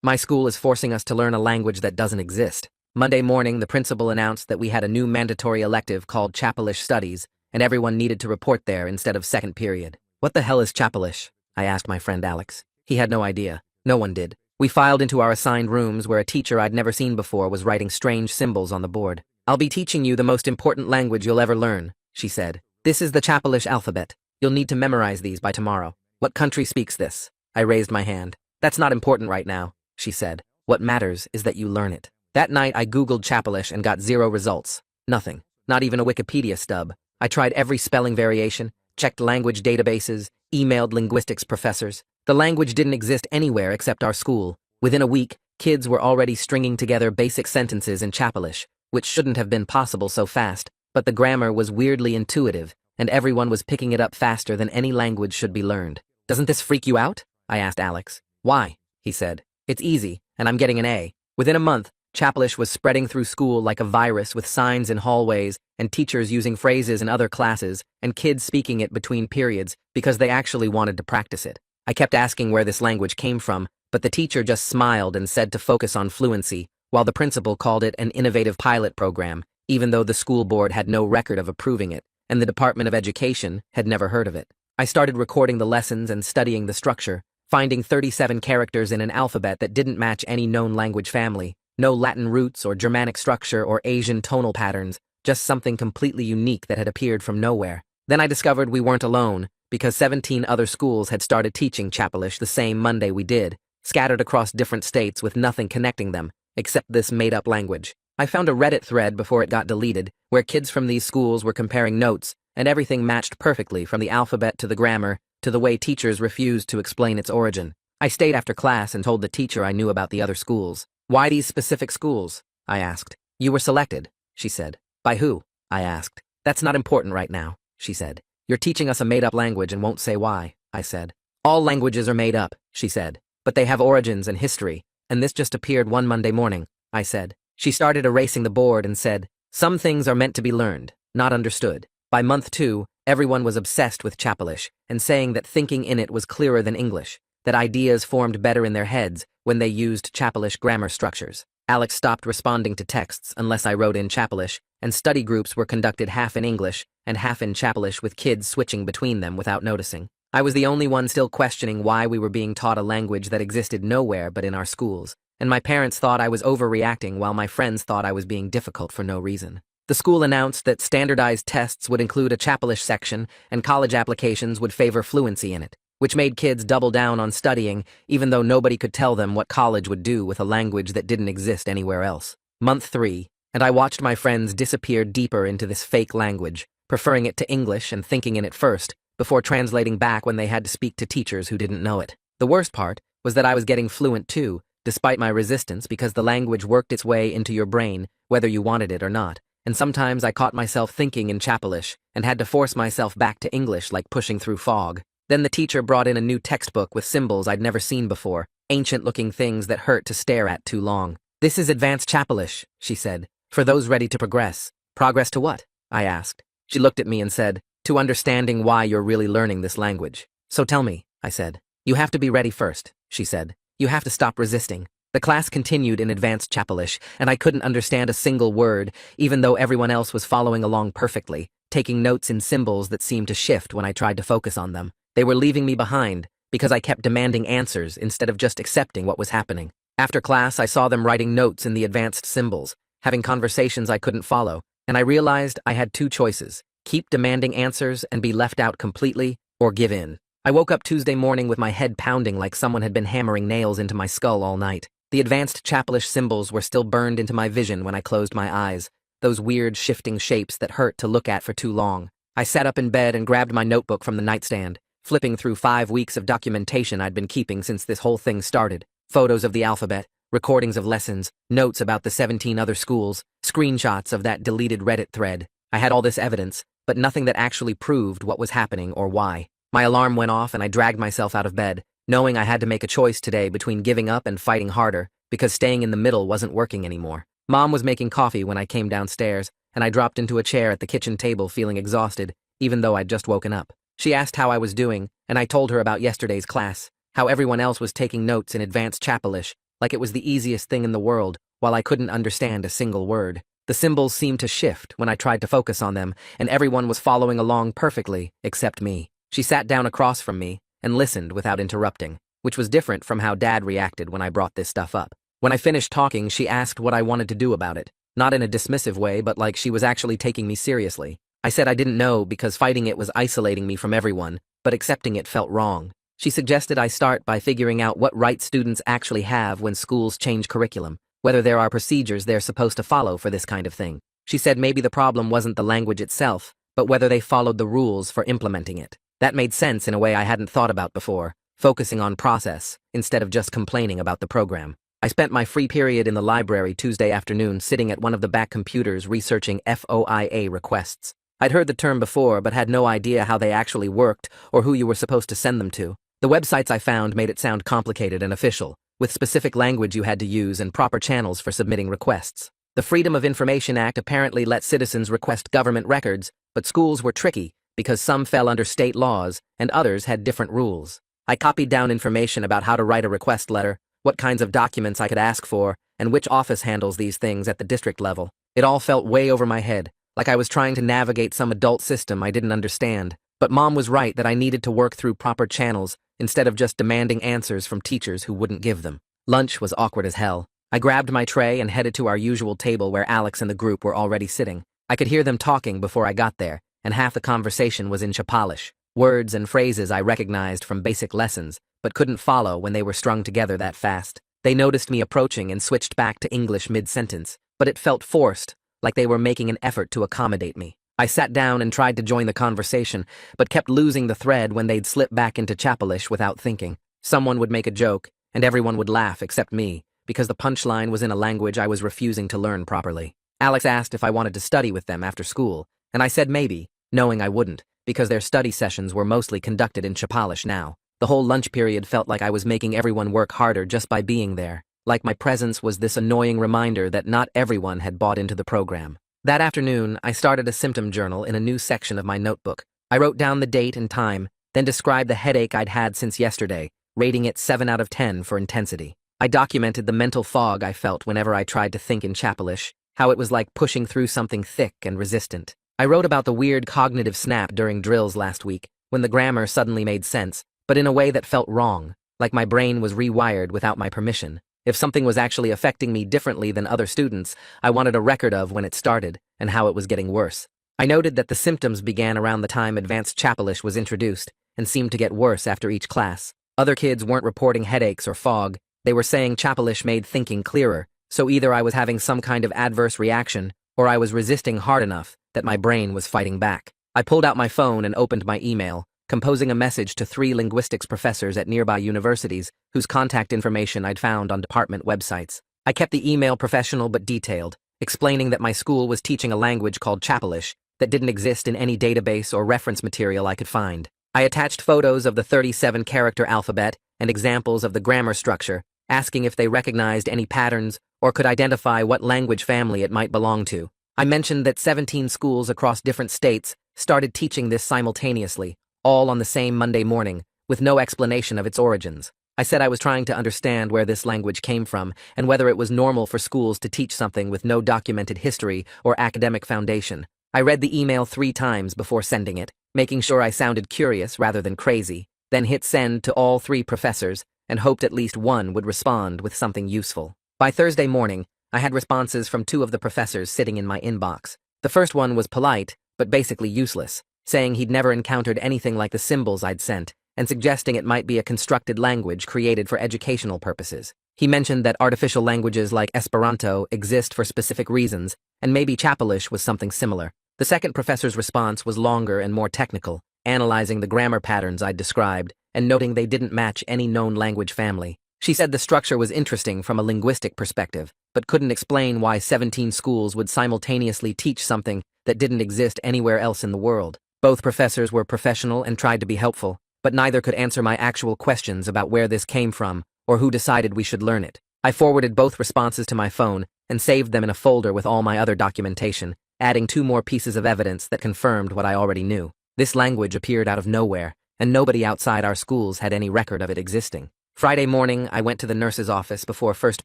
My school is forcing us to learn a language that doesn't exist. Monday morning, the principal announced that we had a new mandatory elective called Chapelish Studies, and everyone needed to report there instead of second period. What the hell is Chapelish? I asked my friend Alex. He had no idea. No one did. We filed into our assigned rooms where a teacher I'd never seen before was writing strange symbols on the board. "I'll be teaching you the most important language you'll ever learn," she said. "This is the Chapelish alphabet. You'll need to memorize these by tomorrow." "What country speaks this?" I raised my hand. "That's not important right now," she said. "What matters is that you learn it." That night, I Googled Chapelish and got 0 results. Nothing. Not even a Wikipedia stub. I tried every spelling variation, checked language databases, emailed linguistics professors. The language didn't exist anywhere except our school. Within a week, kids were already stringing together basic sentences in Chapelish, which shouldn't have been possible so fast, but the grammar was weirdly intuitive, and everyone was picking it up faster than any language should be learned. "Doesn't this freak you out?" I asked Alex. "Why?" he said. "It's easy, and I'm getting an A." Within a month, Chapelish was spreading through school like a virus with signs in hallways and teachers using phrases in other classes and kids speaking it between periods because they actually wanted to practice it. I kept asking where this language came from, but the teacher just smiled and said to focus on fluency, while the principal called it an innovative pilot program, even though the school board had no record of approving it, and the Department of Education had never heard of it. I started recording the lessons and studying the structure, finding 37 characters in an alphabet that didn't match any known language family. No Latin roots or Germanic structure or Asian tonal patterns, just something completely unique that had appeared from nowhere. Then I discovered we weren't alone, because 17 other schools had started teaching Chapelish the same Monday we did, scattered across different states with nothing connecting them, except this made-up language. I found a Reddit thread before it got deleted, where kids from these schools were comparing notes, and everything matched perfectly from the alphabet to the grammar to the way teachers refused to explain its origin. I stayed after class and told the teacher I knew about the other schools. "Why these specific schools?" I asked. "You were selected," she said. "By who?" I asked. "That's not important right now," she said. "You're teaching us a made-up language and won't say why," I said. "All languages are made up," she said, "but they have origins and history, and this just appeared one Monday morning," I said. She started erasing the board and said, "Some things are meant to be learned, not understood." By month 2, everyone was obsessed with Chapelish and saying that thinking in it was clearer than English, that ideas formed better in their heads when they used Chapelish grammar structures. Alex stopped responding to texts unless I wrote in Chapelish, and study groups were conducted half in English and half in Chapelish with kids switching between them without noticing. I was the only one still questioning why we were being taught a language that existed nowhere but in our schools, and my parents thought I was overreacting while my friends thought I was being difficult for no reason. The school announced that standardized tests would include a Chapelish section and college applications would favor fluency in it, which made kids double down on studying even though nobody could tell them what college would do with a language that didn't exist anywhere else. Month 3, and I watched my friends disappear deeper into this fake language, preferring it to English and thinking in it first, before translating back when they had to speak to teachers who didn't know it. The worst part was that I was getting fluent too, despite my resistance because the language worked its way into your brain, whether you wanted it or not. And sometimes I caught myself thinking in Chapelish and had to force myself back to English like pushing through fog. Then the teacher brought in a new textbook with symbols I'd never seen before, ancient-looking things that hurt to stare at too long. "This is advanced Chapelish," she said, "for those ready to progress." "Progress to what?" I asked. She looked at me and said, "To understanding why you're really learning this language." "So tell me," I said. "You have to be ready first," she said. "You have to stop resisting." The class continued in advanced Chapelish, and I couldn't understand a single word, even though everyone else was following along perfectly, taking notes in symbols that seemed to shift when I tried to focus on them. They were leaving me behind because I kept demanding answers instead of just accepting what was happening. After class, I saw them writing notes in the advanced symbols, having conversations I couldn't follow, and I realized I had 2 choices: keep demanding answers and be left out completely, or give in. I woke up Tuesday morning with my head pounding like someone had been hammering nails into my skull all night. The advanced Chapelish symbols were still burned into my vision when I closed my eyes, those weird shifting shapes that hurt to look at for too long. I sat up in bed and grabbed my notebook from the nightstand, flipping through 5 weeks of documentation I'd been keeping since this whole thing started. Photos of the alphabet, recordings of lessons, notes about the 17 other schools, screenshots of that deleted Reddit thread. I had all this evidence, but nothing that actually proved what was happening or why. My alarm went off and I dragged myself out of bed, knowing I had to make a choice today between giving up and fighting harder, because staying in the middle wasn't working anymore. Mom was making coffee when I came downstairs, and I dropped into a chair at the kitchen table feeling exhausted, even though I'd just woken up. She asked how I was doing, and I told her about yesterday's class, how everyone else was taking notes in advanced Chapelish, like it was the easiest thing in the world, while I couldn't understand a single word. The symbols seemed to shift when I tried to focus on them, and everyone was following along perfectly, except me. She sat down across from me and listened without interrupting, which was different from how Dad reacted when I brought this stuff up. When I finished talking, she asked what I wanted to do about it, not in a dismissive way, but like she was actually taking me seriously. I said I didn't know because fighting it was isolating me from everyone, but accepting it felt wrong. She suggested I start by figuring out what rights students actually have when schools change curriculum, whether there are procedures they're supposed to follow for this kind of thing. She said maybe the problem wasn't the language itself, but whether they followed the rules for implementing it. That made sense in a way I hadn't thought about before, focusing on process instead of just complaining about the program. I spent my free period in the library Tuesday afternoon sitting at one of the back computers researching FOIA requests. I'd heard the term before but had no idea how they actually worked or who you were supposed to send them to. The websites I found made it sound complicated and official, with specific language you had to use and proper channels for submitting requests. The Freedom of Information Act apparently let citizens request government records, but schools were tricky because some fell under state laws and others had different rules. I copied down information about how to write a request letter, what kinds of documents I could ask for, and which office handles these things at the district level. It all felt way over my head, like I was trying to navigate some adult system I didn't understand. But Mom was right that I needed to work through proper channels instead of just demanding answers from teachers who wouldn't give them. Lunch was awkward as hell. I grabbed my tray and headed to our usual table where Alex and the group were already sitting. I could hear them talking before I got there, and half the conversation was in Chapalish, words and phrases I recognized from basic lessons, but couldn't follow when they were strung together that fast. They noticed me approaching and switched back to English mid-sentence, but it felt forced, like they were making an effort to accommodate me. I sat down and tried to join the conversation, but kept losing the thread when they'd slip back into Chapalish without thinking. Someone would make a joke, and everyone would laugh except me, because the punchline was in a language I was refusing to learn properly. Alex asked if I wanted to study with them after school, and I said maybe, knowing I wouldn't, because their study sessions were mostly conducted in Chapalish now. The whole lunch period felt like I was making everyone work harder just by being there, like my presence was this annoying reminder that not everyone had bought into the program. That afternoon, I started a symptom journal in a new section of my notebook. I wrote down the date and time, then described the headache I'd had since yesterday, rating it 7 out of 10 for intensity. I documented the mental fog I felt whenever I tried to think in Chapalish, how it was like pushing through something thick and resistant. I wrote about the weird cognitive snap during drills last week, when the grammar suddenly made sense, but in a way that felt wrong, like my brain was rewired without my permission. If something was actually affecting me differently than other students, I wanted a record of when it started and how it was getting worse. I noted that the symptoms began around the time advanced Chapalish was introduced and seemed to get worse after each class. Other kids weren't reporting headaches or fog. They were saying Chapalish made thinking clearer, so either I was having some kind of adverse reaction or I was resisting hard enough that my brain was fighting back. I pulled out my phone and opened my email, composing a message to 3 linguistics professors at nearby universities whose contact information I'd found on department websites. I kept the email professional but detailed, explaining that my school was teaching a language called Chapalish that didn't exist in any database or reference material I could find. I attached photos of the 37-character alphabet and examples of the grammar structure, asking if they recognized any patterns or could identify what language family it might belong to. I mentioned that 17 schools across different states started teaching this simultaneously, all on the same Monday morning, with no explanation of its origins. I said I was trying to understand where this language came from and whether it was normal for schools to teach something with no documented history or academic foundation. I read the email 3 times before sending it, making sure I sounded curious rather than crazy, then hit send to all 3 professors and hoped at least one would respond with something useful. By Thursday morning, I had responses from 2 of the professors sitting in my inbox. The first one was polite, but basically useless, saying he'd never encountered anything like the symbols I'd sent, and suggesting it might be a constructed language created for educational purposes. He mentioned that artificial languages like Esperanto exist for specific reasons, and maybe Chapalish was something similar. The second professor's response was longer and more technical, analyzing the grammar patterns I'd described, and noting they didn't match any known language family. She said the structure was interesting from a linguistic perspective, but couldn't explain why 17 schools would simultaneously teach something that didn't exist anywhere else in the world. Both professors were professional and tried to be helpful, but neither could answer my actual questions about where this came from or who decided we should learn it. I forwarded both responses to my phone and saved them in a folder with all my other documentation, adding 2 more pieces of evidence that confirmed what I already knew. This language appeared out of nowhere, and nobody outside our schools had any record of it existing. Friday morning, I went to the nurse's office before first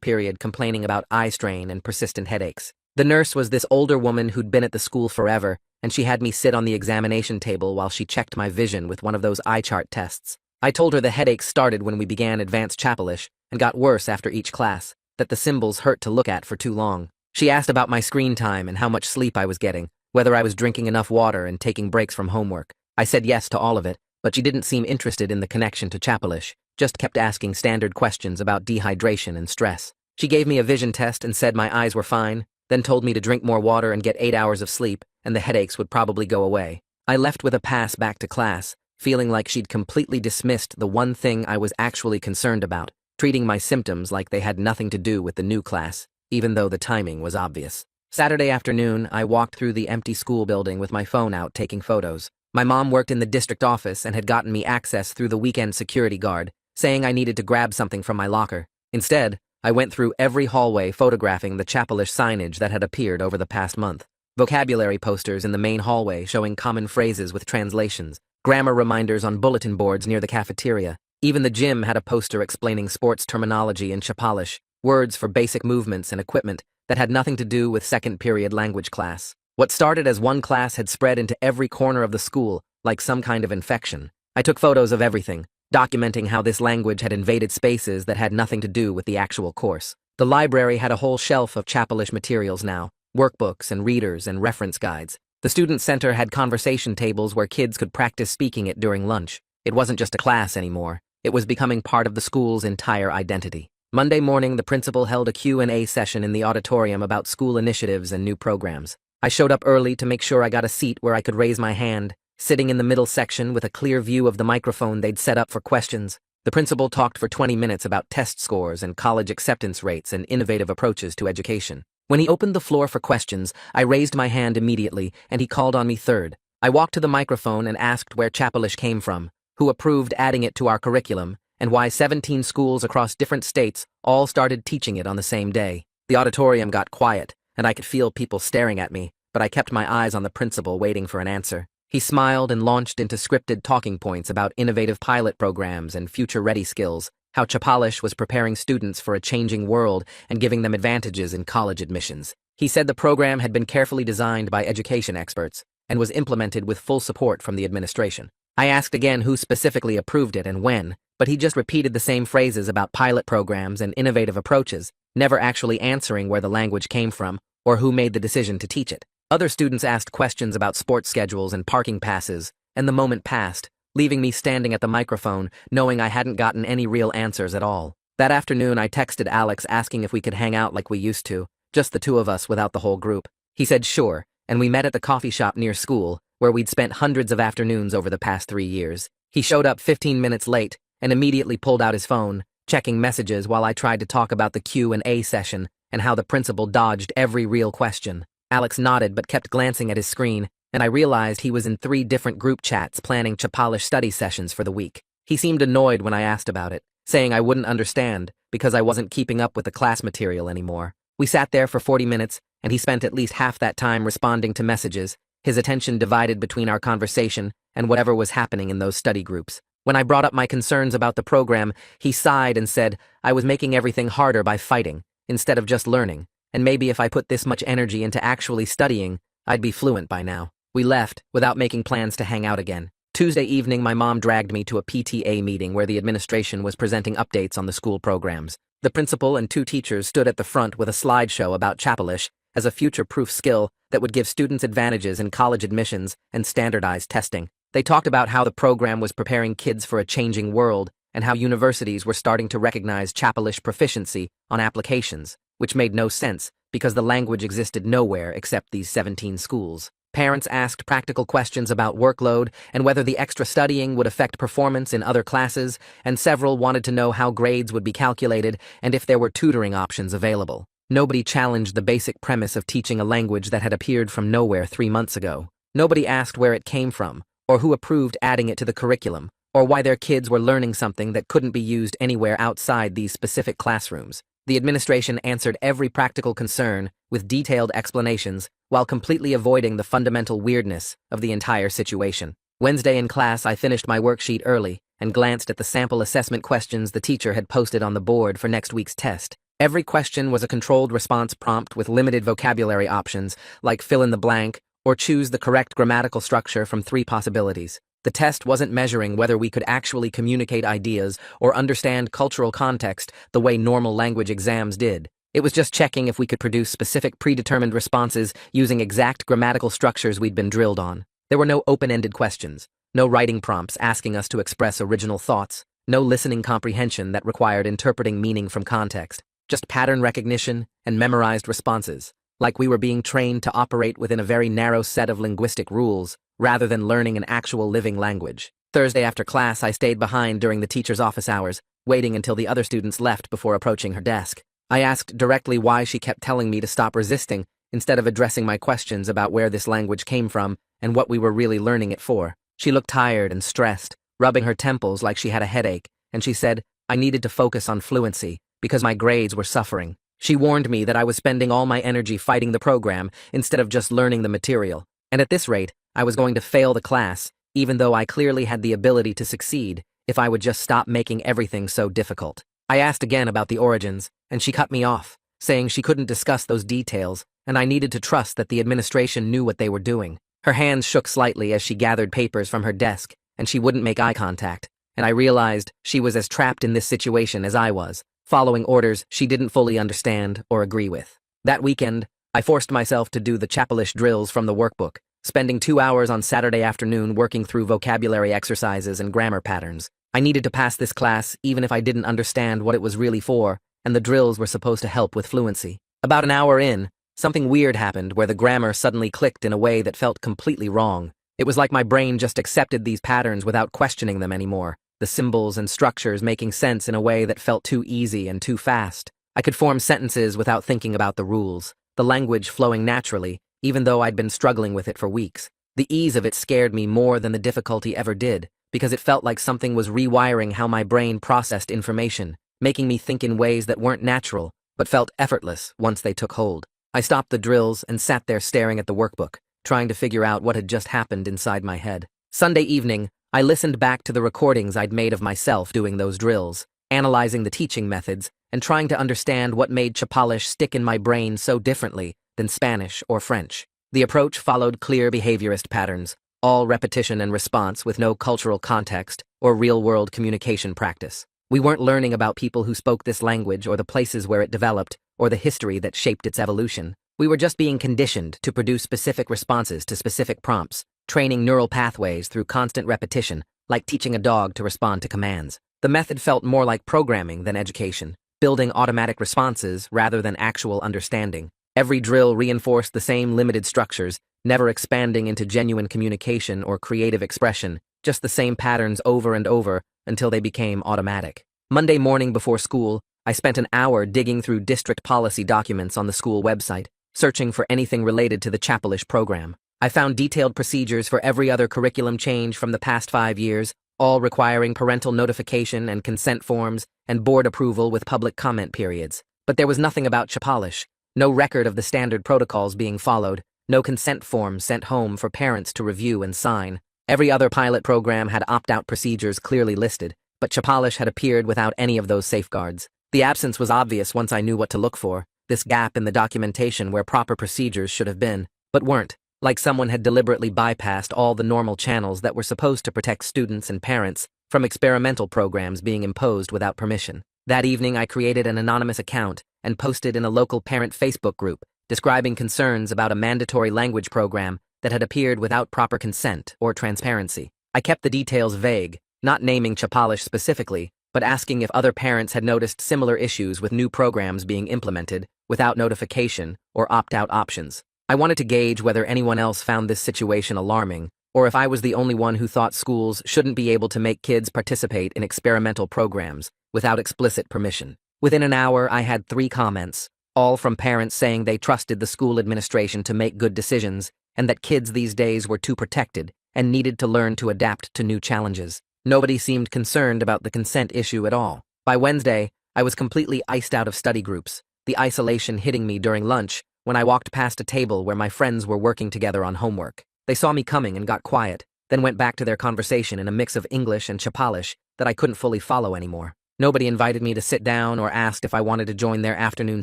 period complaining about eye strain and persistent headaches. The nurse was this older woman who'd been at the school forever, and she had me sit on the examination table while she checked my vision with one of those eye chart tests. I told her the headaches started when we began advanced chapelish and got worse after each class, that the symbols hurt to look at for too long. She asked about my screen time and how much sleep I was getting, whether I was drinking enough water and taking breaks from homework. I said yes to all of it, but she didn't seem interested in the connection to chapelish, just kept asking standard questions about dehydration and stress. She gave me a vision test and said my eyes were fine, then told me to drink more water and get 8 hours of sleep, and the headaches would probably go away. I left with a pass back to class, feeling like she'd completely dismissed the one thing I was actually concerned about, treating my symptoms like they had nothing to do with the new class, even though the timing was obvious. Saturday afternoon, I walked through the empty school building with my phone out taking photos. My mom worked in the district office and had gotten me access through the weekend security guard, saying I needed to grab something from my locker. Instead, I went through every hallway photographing the chapelish signage that had appeared over the past month. Vocabulary posters in the main hallway showing common phrases with translations, grammar reminders on bulletin boards near the cafeteria. Even the gym had a poster explaining sports terminology in chapelish, words for basic movements and equipment that had nothing to do with second period language class. What started as one class had spread into every corner of the school, like some kind of infection. I took photos of everything, documenting how this language had invaded spaces that had nothing to do with the actual course. The library had a whole shelf of chapelish materials now, workbooks and readers and reference guides. The student center had conversation tables where kids could practice speaking it during lunch. It wasn't just a class anymore. It was becoming part of the school's entire identity. Monday morning, the principal held a Q&A session in the auditorium about school initiatives and new programs. I showed up early to make sure I got a seat where I could raise my hand, sitting in the middle section with a clear view of the microphone they'd set up for questions. The principal talked for 20 minutes about test scores and college acceptance rates and innovative approaches to education. When he opened the floor for questions, I raised my hand immediately, and he called on me third. I walked to the microphone and asked where chapelish came from, who approved adding it to our curriculum, and why 17 schools across different states all started teaching it on the same day. The auditorium got quiet, and I could feel people staring at me, but I kept my eyes on the principal waiting for an answer. He smiled and launched into scripted talking points about innovative pilot programs and future-ready skills, how chapelish was preparing students for a changing world and giving them advantages in college admissions. He said the program had been carefully designed by education experts and was implemented with full support from the administration. I asked again who specifically approved it and when, but he just repeated the same phrases about pilot programs and innovative approaches, never actually answering where the language came from or who made the decision to teach it. Other students asked questions about sports schedules and parking passes, and the moment passed, leaving me standing at the microphone, knowing I hadn't gotten any real answers at all. That afternoon, I texted Alex asking if we could hang out like we used to, just the two of us without the whole group. He said sure, and we met at the coffee shop near school, where we'd spent hundreds of afternoons over the past 3 years. He showed up 15 minutes late and immediately pulled out his phone, checking messages while I tried to talk about the Q&A session and how the principal dodged every real question. Alex nodded but kept glancing at his screen, and I realized he was in 3 different group chats planning chapelish study sessions for the week. He seemed annoyed when I asked about it, saying I wouldn't understand because I wasn't keeping up with the class material anymore. We sat there for 40 minutes, and he spent at least half that time responding to messages, his attention divided between our conversation and whatever was happening in those study groups. When I brought up my concerns about the program, he sighed and said I was making everything harder by fighting, instead of just learning, and maybe if I put this much energy into actually studying, I'd be fluent by now. We left, without making plans to hang out again. Tuesday evening, my mom dragged me to a PTA meeting where the administration was presenting updates on the school programs. The principal and 2 teachers stood at the front with a slideshow about chapelish as a future-proof skill that would give students advantages in college admissions and standardized testing. They talked about how the program was preparing kids for a changing world and how universities were starting to recognize chapelish proficiency on applications, which made no sense because the language existed nowhere except these 17 schools. Parents asked practical questions about workload and whether the extra studying would affect performance in other classes, and several wanted to know how grades would be calculated and if there were tutoring options available. Nobody challenged the basic premise of teaching a language that had appeared from nowhere 3 months ago. Nobody asked where it came from, or who approved adding it to the curriculum, or why their kids were learning something that couldn't be used anywhere outside these specific classrooms. The administration answered every practical concern with detailed explanations while completely avoiding the fundamental weirdness of the entire situation. Wednesday in class, I finished my worksheet early and glanced at the sample assessment questions the teacher had posted on the board for next week's test. Every question was a controlled response prompt with limited vocabulary options, like fill in the blank or choose the correct grammatical structure from 3 possibilities. The test wasn't measuring whether we could actually communicate ideas or understand cultural context the way normal language exams did. It was just checking if we could produce specific predetermined responses using exact grammatical structures we'd been drilled on. There were no open-ended questions, no writing prompts asking us to express original thoughts, no listening comprehension that required interpreting meaning from context, just pattern recognition and memorized responses, like we were being trained to operate within a very narrow set of linguistic rules, rather than learning an actual living language. Thursday after class, I stayed behind during the teacher's office hours, waiting until the other students left before approaching her desk. I asked directly why she kept telling me to stop resisting, instead of addressing my questions about where this language came from and what we were really learning it for. She looked tired and stressed, rubbing her temples like she had a headache, and she said I needed to focus on fluency because my grades were suffering. She warned me that I was spending all my energy fighting the program instead of just learning the material, and at this rate, I was going to fail the class, even though I clearly had the ability to succeed if I would just stop making everything so difficult. I asked again about the origins, and she cut me off, saying she couldn't discuss those details, and I needed to trust that the administration knew what they were doing. Her hands shook slightly as she gathered papers from her desk, and she wouldn't make eye contact, and I realized she was as trapped in this situation as I was, following orders she didn't fully understand or agree with. That weekend, I forced myself to do the chapelish drills from the workbook, spending 2 hours on Saturday afternoon working through vocabulary exercises and grammar patterns. I needed to pass this class even if I didn't understand what it was really for, and the drills were supposed to help with fluency. About an hour in, something weird happened where the grammar suddenly clicked in a way that felt completely wrong. It was like my brain just accepted these patterns without questioning them anymore, the symbols and structures making sense in a way that felt too easy and too fast. I could form sentences without thinking about the rules, the language flowing naturally, even though I'd been struggling with it for weeks. The ease of it scared me more than the difficulty ever did, because it felt like something was rewiring how my brain processed information, making me think in ways that weren't natural, but felt effortless once they took hold. I stopped the drills and sat there staring at the workbook, trying to figure out what had just happened inside my head. Sunday evening, I listened back to the recordings I'd made of myself doing those drills, analyzing the teaching methods, and trying to understand what made Chapalish stick in my brain so differently than Spanish or French. The approach followed clear behaviorist patterns, all repetition and response with no cultural context or real-world communication practice. We weren't learning about people who spoke this language or the places where it developed or the history that shaped its evolution. We were just being conditioned to produce specific responses to specific prompts, training neural pathways through constant repetition, like teaching a dog to respond to commands. The method felt more like programming than education, building automatic responses rather than actual understanding. Every drill reinforced the same limited structures, never expanding into genuine communication or creative expression, just the same patterns over and over until they became automatic. Monday morning before school, I spent an hour digging through district policy documents on the school website, searching for anything related to the Chapelish program. I found detailed procedures for every other curriculum change from the past 5 years, all requiring parental notification and consent forms and board approval with public comment periods. But there was nothing about Chapelish, no record of the standard protocols being followed, no consent forms sent home for parents to review and sign. Every other pilot program had opt-out procedures clearly listed, but Chapelish had appeared without any of those safeguards. The absence was obvious once I knew what to look for, this gap in the documentation where proper procedures should have been, but weren't, like someone had deliberately bypassed all the normal channels that were supposed to protect students and parents from experimental programs being imposed without permission. That evening, I created an anonymous account and posted in a local parent Facebook group, describing concerns about a mandatory language program that had appeared without proper consent or transparency. I kept the details vague, not naming Chapelish specifically, but asking if other parents had noticed similar issues with new programs being implemented without notification or opt-out options. I wanted to gauge whether anyone else found this situation alarming, or if I was the only one who thought schools shouldn't be able to make kids participate in experimental programs without explicit permission. Within an hour, I had 3 comments, all from parents saying they trusted the school administration to make good decisions and that kids these days were too protected and needed to learn to adapt to new challenges. Nobody seemed concerned about the consent issue at all. By Wednesday, I was completely iced out of study groups, the isolation hitting me during lunch when I walked past a table where my friends were working together on homework. They saw me coming and got quiet, then went back to their conversation in a mix of English and Chapalish that I couldn't fully follow anymore. Nobody invited me to sit down or asked if I wanted to join their afternoon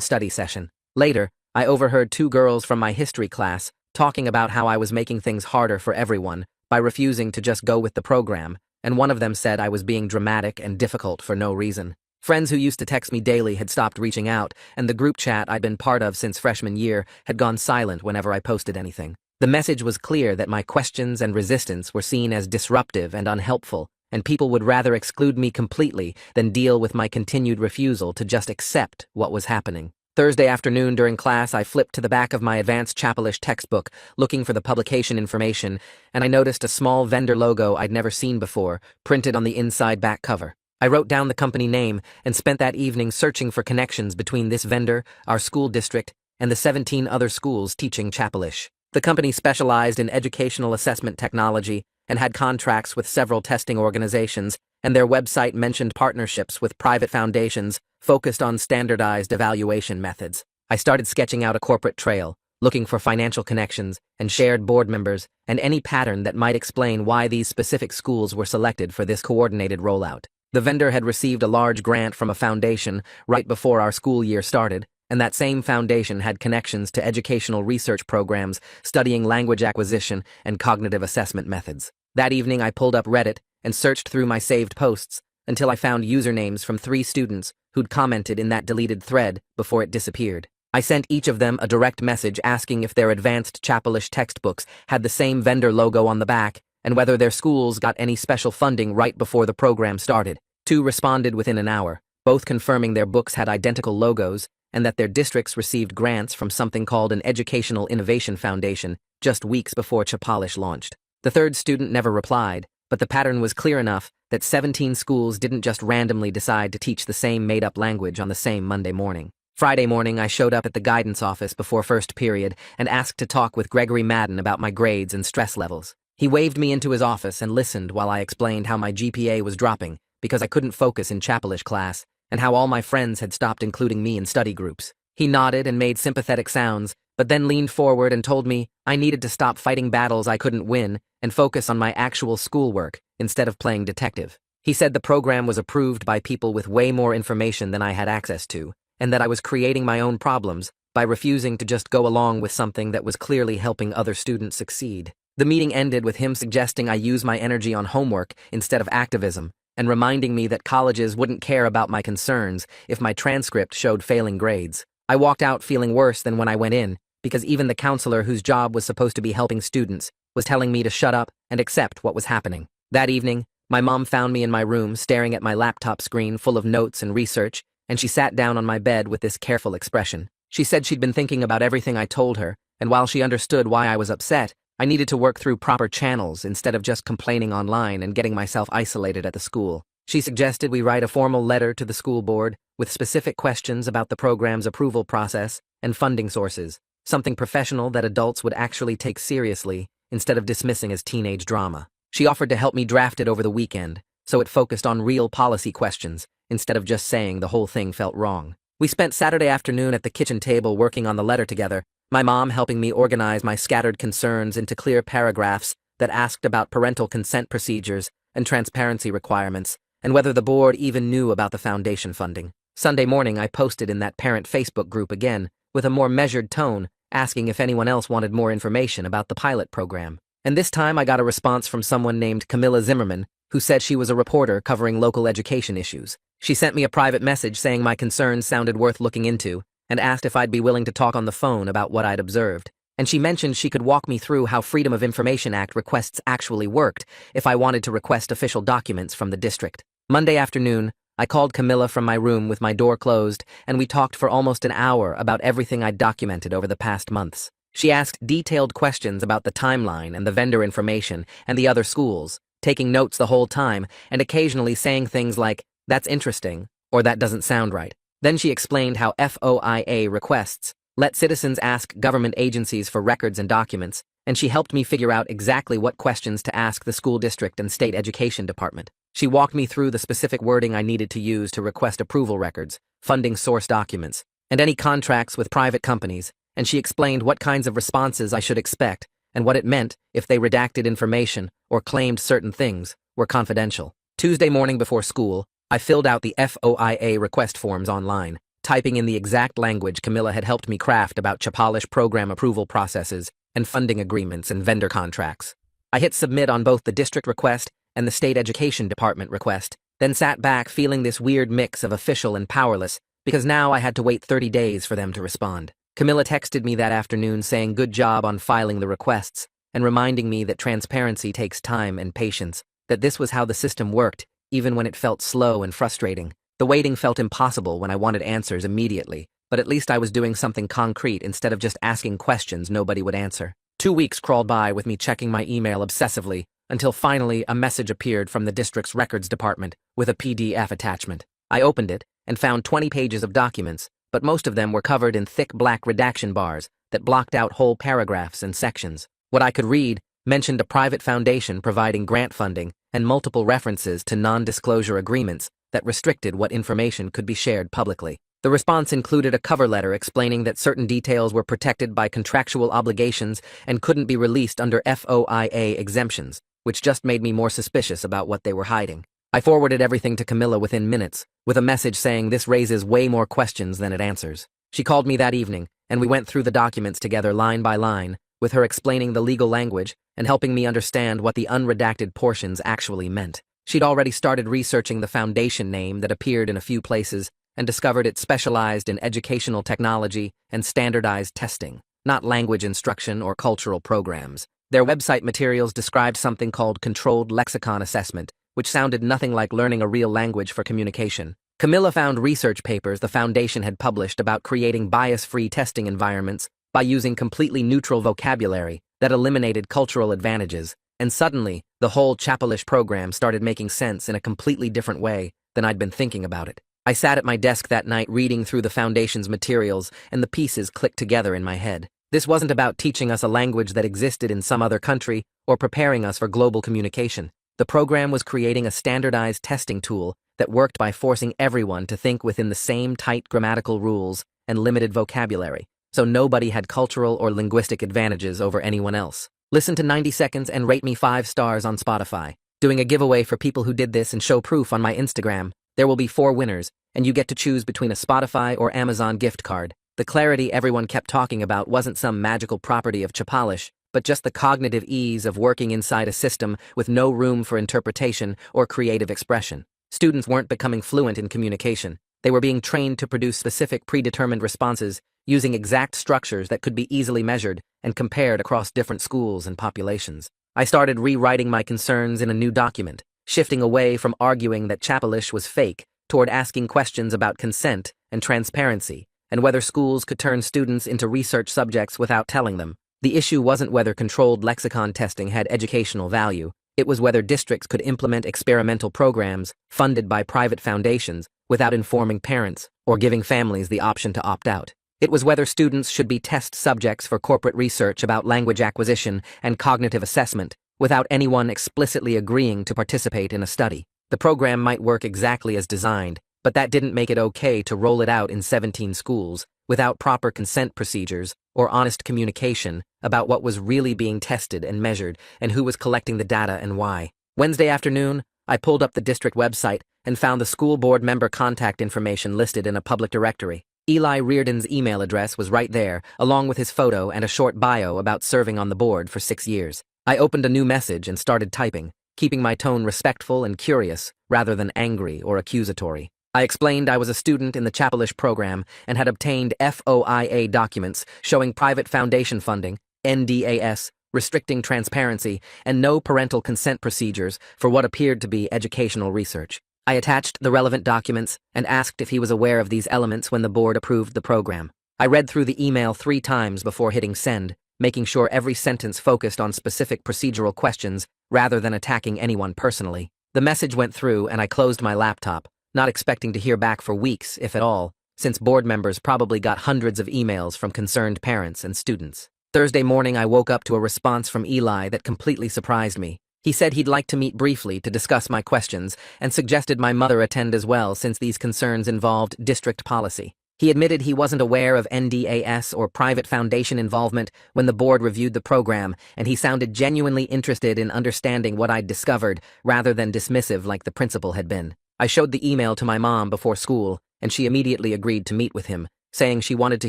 study session. Later, I overheard two girls from my history class talking about how I was making things harder for everyone by refusing to just go with the program, and one of them said I was being dramatic and difficult for no reason. Friends who used to text me daily had stopped reaching out, and the group chat I'd been part of since freshman year had gone silent whenever I posted anything. The message was clear that my questions and resistance were seen as disruptive and unhelpful, and people would rather exclude me completely than deal with my continued refusal to just accept what was happening. Thursday afternoon during class, I flipped to the back of my advanced Chapalish textbook, looking for the publication information, and I noticed a small vendor logo I'd never seen before, printed on the inside back cover. I wrote down the company name and spent that evening searching for connections between this vendor, our school district, and the 17 other schools teaching Chapalish. The company specialized in educational assessment technology and had contracts with several testing organizations, and their website mentioned partnerships with private foundations focused on standardized evaluation methods. I started sketching out a corporate trail, looking for financial connections and shared board members and any pattern that might explain why these specific schools were selected for this coordinated rollout. The vendor had received a large grant from a foundation right before our school year started, and that same foundation had connections to educational research programs studying language acquisition and cognitive assessment methods. That evening, I pulled up Reddit and searched through my saved posts until I found usernames from 3 students who'd commented in that deleted thread before it disappeared. I sent each of them a direct message asking if their advanced Chapalish textbooks had the same vendor logo on the back and whether their schools got any special funding right before the program started. 2 responded within an hour, both confirming their books had identical logos and that their districts received grants from something called an Educational Innovation Foundation just weeks before Chapalish launched. The 3rd student never replied, but the pattern was clear enough that 17 schools didn't just randomly decide to teach the same made-up language on the same Monday morning. Friday morning, I showed up at the guidance office before first period and asked to talk with Gregory Madden about my grades and stress levels. He waved me into his office and listened while I explained how my GPA was dropping because I couldn't focus in Chapalish class, and how all my friends had stopped including me in study groups. He nodded and made sympathetic sounds, but then leaned forward and told me I needed to stop fighting battles I couldn't win and focus on my actual schoolwork instead of playing detective. He said the program was approved by people with way more information than I had access to, and that I was creating my own problems by refusing to just go along with something that was clearly helping other students succeed. The meeting ended with him suggesting I use my energy on homework instead of activism, and reminding me that colleges wouldn't care about my concerns if my transcript showed failing grades. I walked out feeling worse than when I went in, because even the counselor whose job was supposed to be helping students was telling me to shut up and accept what was happening. That evening, my mom found me in my room staring at my laptop screen full of notes and research, and she sat down on my bed with this careful expression. She said she'd been thinking about everything I told her, and while she understood why I was upset, I needed to work through proper channels instead of just complaining online and getting myself isolated at the school. She suggested we write a formal letter to the school board with specific questions about the program's approval process and funding sources, something professional that adults would actually take seriously instead of dismissing as teenage drama. She offered to help me draft it over the weekend, so it focused on real policy questions instead of just saying the whole thing felt wrong. We spent Saturday afternoon at the kitchen table working on the letter together, my mom helping me organize my scattered concerns into clear paragraphs that asked about parental consent procedures and transparency requirements, and whether the board even knew about the foundation funding. Sunday morning, I posted in that parent Facebook group again, with a more measured tone, asking if anyone else wanted more information about the pilot program. And this time I got a response from someone named Camilla Zimmerman, who said she was a reporter covering local education issues. She sent me a private message saying my concerns sounded worth looking into, and asked if I'd be willing to talk on the phone about what I'd observed. And she mentioned she could walk me through how Freedom of Information Act requests actually worked if I wanted to request official documents from the district. Monday afternoon, I called Camilla from my room with my door closed, and we talked for almost an hour about everything I'd documented over the past months. She asked detailed questions about the timeline and the vendor information and the other schools, taking notes the whole time and occasionally saying things like, "That's interesting," or "That doesn't sound right." Then she explained how FOIA requests let citizens ask government agencies for records and documents, and she helped me figure out exactly what questions to ask the school district and state education department. She walked me through the specific wording I needed to use to request approval records, funding source documents, and any contracts with private companies, and she explained what kinds of responses I should expect and what it meant if they redacted information or claimed certain things were confidential. Tuesday morning before school, I filled out the FOIA request forms online, typing in the exact language Camilla had helped me craft about Chapalish program approval processes and funding agreements and vendor contracts. I hit submit on both the district request and the state education department request, then sat back feeling this weird mix of official and powerless because now I had to wait 30 days for them to respond. Camilla texted me that afternoon saying good job on filing the requests and reminding me that transparency takes time and patience, that this was how the system worked, even when it felt slow and frustrating. The waiting felt impossible when I wanted answers immediately, but at least I was doing something concrete instead of just asking questions nobody would answer. 2 weeks crawled by with me checking my email obsessively, until finally a message appeared from the district's records department with a PDF attachment. I opened it and found 20 pages of documents, but most of them were covered in thick black redaction bars that blocked out whole paragraphs and sections. What I could read mentioned a private foundation providing grant funding and multiple references to non-disclosure agreements that restricted what information could be shared publicly. The response included a cover letter explaining that certain details were protected by contractual obligations and couldn't be released under FOIA exemptions, which just made me more suspicious about what they were hiding. I forwarded everything to Camilla within minutes, with a message saying this raises way more questions than it answers. She called me that evening, and we went through the documents together line by line, with her explaining the legal language and helping me understand what the unredacted portions actually meant. She'd already started researching the foundation name that appeared in a few places and discovered it specialized in educational technology and standardized testing, not language instruction or cultural programs. Their website materials described something called controlled lexicon assessment, which sounded nothing like learning a real language for communication. Camilla found research papers the foundation had published about creating bias-free testing environments by using completely neutral vocabulary that eliminated cultural advantages, and suddenly, the whole Chapalish program started making sense in a completely different way than I'd been thinking about it. I sat at my desk that night reading through the foundation's materials, and the pieces clicked together in my head. This wasn't about teaching us a language that existed in some other country or preparing us for global communication. The program was creating a standardized testing tool that worked by forcing everyone to think within the same tight grammatical rules and limited vocabulary, so nobody had cultural or linguistic advantages over anyone else. Listen to 90 Seconds and rate me 5 stars on Spotify. Doing a giveaway for people who did this and show proof on my Instagram. There will be 4 winners, and you get to choose between a Spotify or Amazon gift card. The clarity everyone kept talking about wasn't some magical property of Chapalish, but just the cognitive ease of working inside a system with no room for interpretation or creative expression. Students weren't becoming fluent in communication. They were being trained to produce specific predetermined responses using exact structures that could be easily measured and compared across different schools and populations. I started rewriting my concerns in a new document, shifting away from arguing that Chapalish was fake toward asking questions about consent and transparency and whether schools could turn students into research subjects without telling them. The issue wasn't whether controlled lexicon testing had educational value. It was whether districts could implement experimental programs funded by private foundations without informing parents or giving families the option to opt out. It was whether students should be test subjects for corporate research about language acquisition and cognitive assessment without anyone explicitly agreeing to participate in a study. The program might work exactly as designed, but that didn't make it okay to roll it out in 17 schools without proper consent procedures or honest communication about what was really being tested and measured and who was collecting the data and why. Wednesday afternoon, I pulled up the district website and found the school board member contact information listed in a public directory. Eli Reardon's email address was right there, along with his photo and a short bio about serving on the board for 6 years. I opened a new message and started typing, keeping my tone respectful and curious rather than angry or accusatory. I explained I was a student in the Chapalish program and had obtained FOIA documents showing private foundation funding, NDAS, restricting transparency, and no parental consent procedures for what appeared to be educational research. I attached the relevant documents and asked if he was aware of these elements when the board approved the program. I read through the email 3 times before hitting send, making sure every sentence focused on specific procedural questions rather than attacking anyone personally. The message went through and I closed my laptop, not expecting to hear back for weeks, if at all, since board members probably got hundreds of emails from concerned parents and students. Thursday morning, I woke up to a response from Eli that completely surprised me. He said he'd like to meet briefly to discuss my questions and suggested my mother attend as well since these concerns involved district policy. He admitted he wasn't aware of NDAS or private foundation involvement when the board reviewed the program, and he sounded genuinely interested in understanding what I'd discovered, rather than dismissive like the principal had been. I showed the email to my mom before school, and she immediately agreed to meet with him, saying she wanted to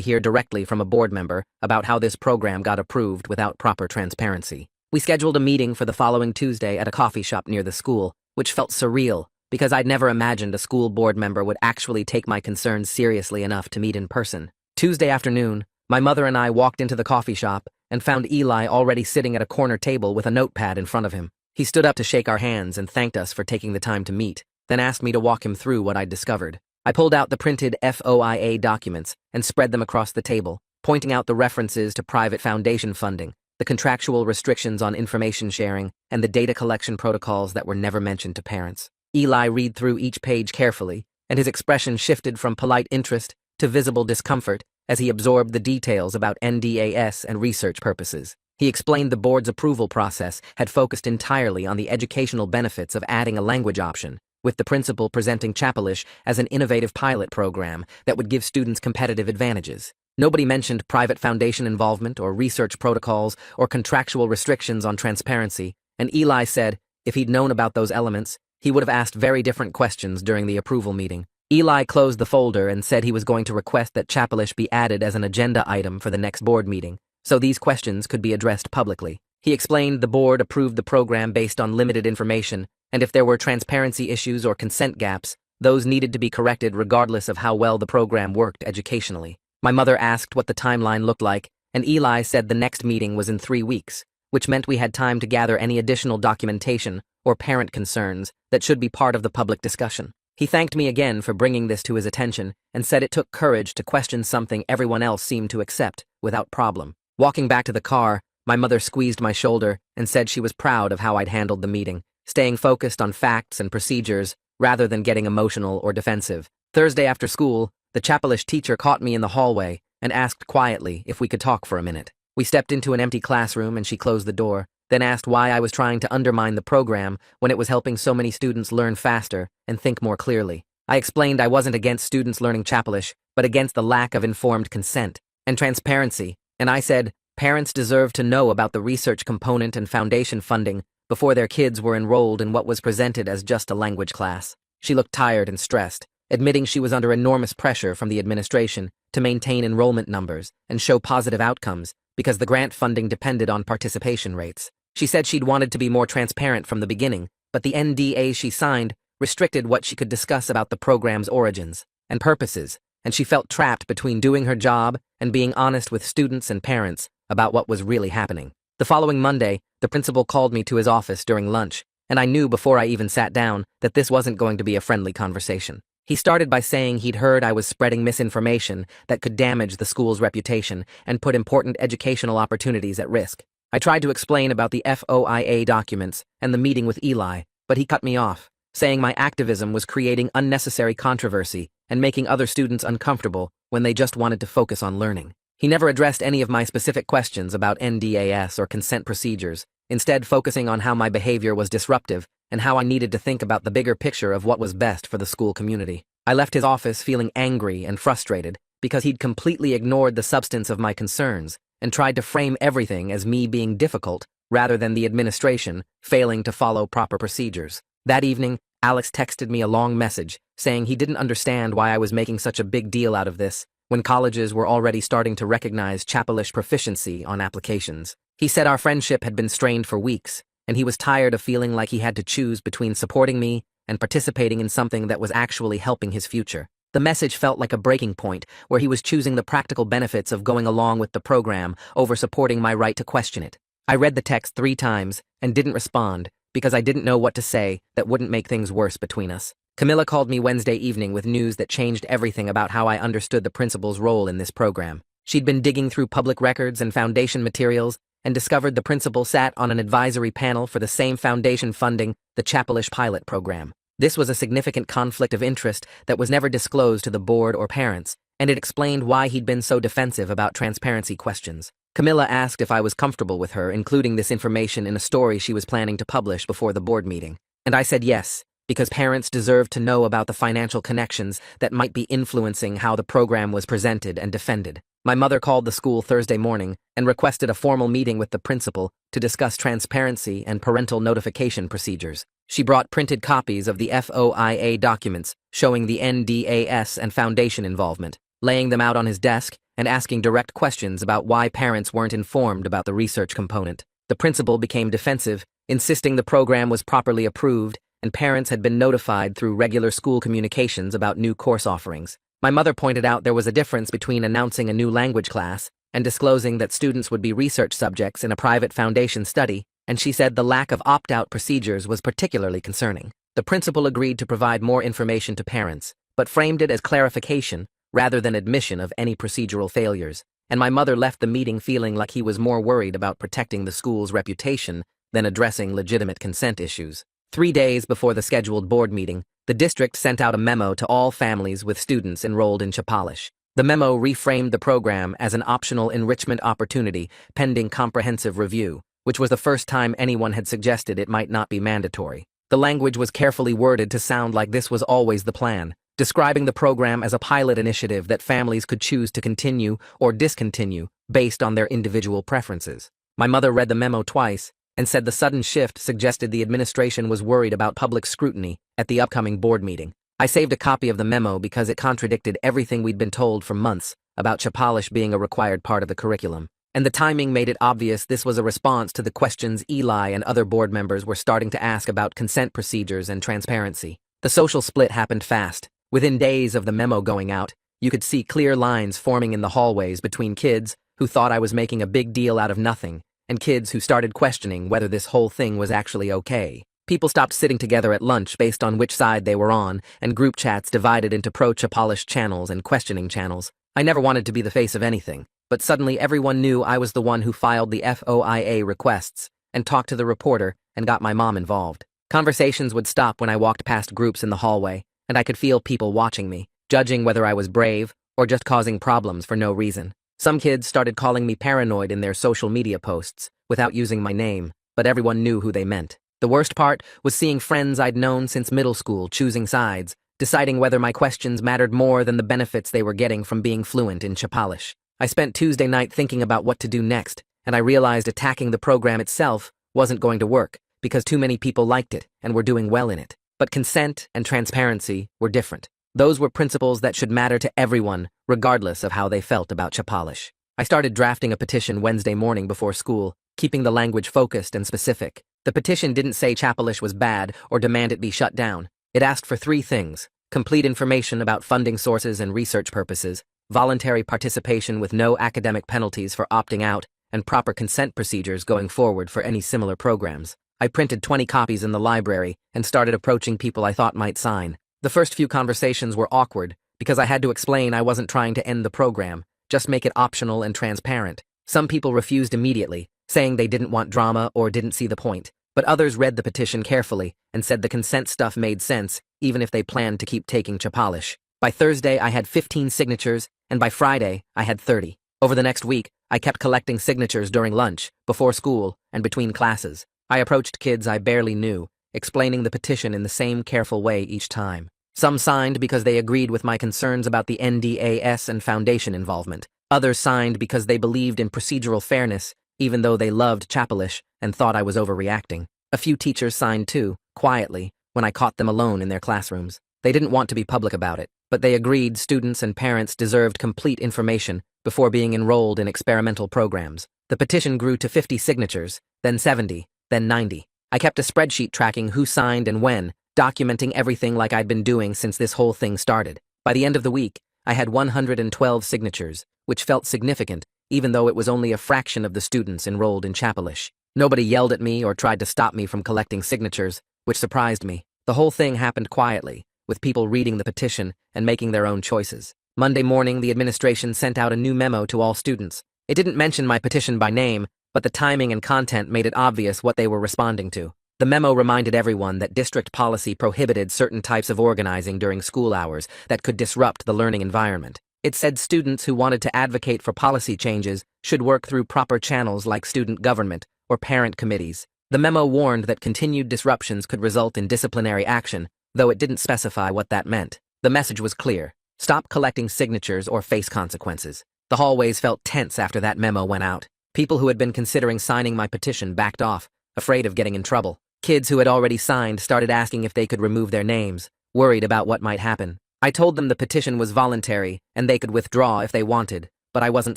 hear directly from a board member about how this program got approved without proper transparency. We scheduled a meeting for the following Tuesday at a coffee shop near the school, which felt surreal, because I'd never imagined a school board member would actually take my concerns seriously enough to meet in person. Tuesday afternoon, my mother and I walked into the coffee shop and found Eli already sitting at a corner table with a notepad in front of him. He stood up to shake our hands and thanked us for taking the time to meet, then asked me to walk him through what I'd discovered. I pulled out the printed FOIA documents and spread them across the table, pointing out the references to private foundation funding, the contractual restrictions on information sharing, and the data collection protocols that were never mentioned to parents. Eli read through each page carefully, and his expression shifted from polite interest to visible discomfort as he absorbed the details about NDAS and research purposes. He explained the board's approval process had focused entirely on the educational benefits of adding a language option, with the principal presenting Chapelish as an innovative pilot program that would give students competitive advantages. Nobody mentioned private foundation involvement or research protocols or contractual restrictions on transparency, and Eli said if he'd known about those elements, he would have asked very different questions during the approval meeting. Eli closed the folder and said he was going to request that Chapelish be added as an agenda item for the next board meeting, so these questions could be addressed publicly. He explained the board approved the program based on limited information, and if there were transparency issues or consent gaps, those needed to be corrected regardless of how well the program worked educationally. My mother asked what the timeline looked like, and Eli said the next meeting was in 3 weeks, which meant we had time to gather any additional documentation or parent concerns that should be part of the public discussion. He thanked me again for bringing this to his attention and said it took courage to question something everyone else seemed to accept without problem. Walking back to the car, my mother squeezed my shoulder and said she was proud of how I'd handled the meeting, staying focused on facts and procedures rather than getting emotional or defensive. Thursday after school, the Chapelish teacher caught me in the hallway and asked quietly if we could talk for a minute. We stepped into an empty classroom and she closed the door, then asked why I was trying to undermine the program when it was helping so many students learn faster and think more clearly. I explained I wasn't against students learning Chapelish, but against the lack of informed consent and transparency, and I said parents deserve to know about the research component and foundation funding before their kids were enrolled in what was presented as just a language class. She looked tired and stressed, admitting she was under enormous pressure from the administration to maintain enrollment numbers and show positive outcomes because the grant funding depended on participation rates. She said she'd wanted to be more transparent from the beginning, but the NDA she signed restricted what she could discuss about the program's origins and purposes, and she felt trapped between doing her job and being honest with students and parents about what was really happening. The following Monday, the principal called me to his office during lunch, and I knew before I even sat down that this wasn't going to be a friendly conversation. He started by saying he'd heard I was spreading misinformation that could damage the school's reputation and put important educational opportunities at risk. I tried to explain about the FOIA documents and the meeting with Eli, but he cut me off, saying my activism was creating unnecessary controversy and making other students uncomfortable when they just wanted to focus on learning. He never addressed any of my specific questions about NDAS or consent procedures, instead focusing on how my behavior was disruptive and how I needed to think about the bigger picture of what was best for the school community. I left his office feeling angry and frustrated because he'd completely ignored the substance of my concerns and tried to frame everything as me being difficult rather than the administration failing to follow proper procedures. That evening, Alex texted me a long message saying he didn't understand why I was making such a big deal out of this when colleges were already starting to recognize Chapelish proficiency on applications. He said our friendship had been strained for weeks, and he was tired of feeling like he had to choose between supporting me and participating in something that was actually helping his future. The message felt like a breaking point where he was choosing the practical benefits of going along with the program over supporting my right to question it. I read the text 3 times and didn't respond because I didn't know what to say that wouldn't make things worse between us. Camilla called me Wednesday evening with news that changed everything about how I understood the principal's role in this program. She'd been digging through public records and foundation materials and discovered the principal sat on an advisory panel for the same foundation funding the Chapelish pilot program. This was a significant conflict of interest that was never disclosed to the board or parents, and it explained why he'd been so defensive about transparency questions. Camilla asked if I was comfortable with her including this information in a story she was planning to publish before the board meeting, and I said yes, because parents deserved to know about the financial connections that might be influencing how the program was presented and defended. My mother called the school Thursday morning and requested a formal meeting with the principal to discuss transparency and parental notification procedures. She brought printed copies of the FOIA documents showing the NDAS and foundation involvement, laying them out on his desk and asking direct questions about why parents weren't informed about the research component. The principal became defensive, insisting the program was properly approved and parents had been notified through regular school communications about new course offerings. My mother pointed out there was a difference between announcing a new language class and disclosing that students would be research subjects in a private foundation study, and she said the lack of opt-out procedures was particularly concerning. The principal agreed to provide more information to parents, but framed it as clarification rather than admission of any procedural failures, and my mother left the meeting feeling like he was more worried about protecting the school's reputation than addressing legitimate consent issues. 3 days before the scheduled board meeting, the district sent out a memo to all families with students enrolled in Chapalish. The memo reframed the program as an optional enrichment opportunity pending comprehensive review, which was the first time anyone had suggested it might not be mandatory. The language was carefully worded to sound like this was always the plan, describing the program as a pilot initiative that families could choose to continue or discontinue based on their individual preferences. My mother read the memo twice and said the sudden shift suggested the administration was worried about public scrutiny at the upcoming board meeting. I saved a copy of the memo because it contradicted everything we'd been told for months about Chapalish being a required part of the curriculum, and the timing made it obvious this was a response to the questions Eli and other board members were starting to ask about consent procedures and transparency. The social split happened fast. Within days of the memo going out, you could see clear lines forming in the hallways between kids who thought I was making a big deal out of nothing and kids who started questioning whether this whole thing was actually okay. People stopped sitting together at lunch based on which side they were on, and group chats divided into pro-Chapalish channels and questioning channels. I never wanted to be the face of anything, but suddenly everyone knew I was the one who filed the FOIA requests and talked to the reporter and got my mom involved. Conversations would stop when I walked past groups in the hallway, and I could feel people watching me, judging whether I was brave or just causing problems for no reason. Some kids started calling me paranoid in their social media posts without using my name, but everyone knew who they meant. The worst part was seeing friends I'd known since middle school choosing sides, deciding whether my questions mattered more than the benefits they were getting from being fluent in Chapalish. I spent Tuesday night thinking about what to do next, and I realized attacking the program itself wasn't going to work because too many people liked it and were doing well in it. But consent and transparency were different. Those were principles that should matter to everyone, regardless of how they felt about Chapalish. I started drafting a petition Wednesday morning before school, keeping the language focused and specific. The petition didn't say Chapalish was bad or demand it be shut down. It asked for 3 things: complete information about funding sources and research purposes, voluntary participation with no academic penalties for opting out, and proper consent procedures going forward for any similar programs. I printed 20 copies in the library and started approaching people I thought might sign. The first few conversations were awkward because I had to explain I wasn't trying to end the program, just make it optional and transparent. Some people refused immediately, saying they didn't want drama or didn't see the point, but others read the petition carefully and said the consent stuff made sense, even if they planned to keep taking Chapalish. By Thursday, I had 15 signatures, and by Friday, I had 30. Over the next week, I kept collecting signatures during lunch, before school, and between classes. I approached kids I barely knew, explaining the petition in the same careful way each time. Some signed because they agreed with my concerns about the NDAS and foundation involvement. Others signed because they believed in procedural fairness, even though they loved Chapalish and thought I was overreacting. A few teachers signed too, quietly, when I caught them alone in their classrooms. They didn't want to be public about it, but they agreed students and parents deserved complete information before being enrolled in experimental programs. The petition grew to 50 signatures, then 70, then 90. I kept a spreadsheet tracking who signed and when, documenting everything like I'd been doing since this whole thing started. By the end of the week, I had 112 signatures, which felt significant, even though it was only a fraction of the students enrolled in Chapalish. Nobody yelled at me or tried to stop me from collecting signatures, which surprised me. The whole thing happened quietly, with people reading the petition and making their own choices. Monday morning, the administration sent out a new memo to all students. It didn't mention my petition by name, but the timing and content made it obvious what they were responding to. The memo reminded everyone that district policy prohibited certain types of organizing during school hours that could disrupt the learning environment. It said students who wanted to advocate for policy changes should work through proper channels like student government or parent committees. The memo warned that continued disruptions could result in disciplinary action, though it didn't specify what that meant. The message was clear: stop collecting signatures or face consequences. The hallways felt tense after that memo went out. People who had been considering signing my petition backed off, afraid of getting in trouble. Kids who had already signed started asking if they could remove their names, worried about what might happen. I told them the petition was voluntary and they could withdraw if they wanted, but I wasn't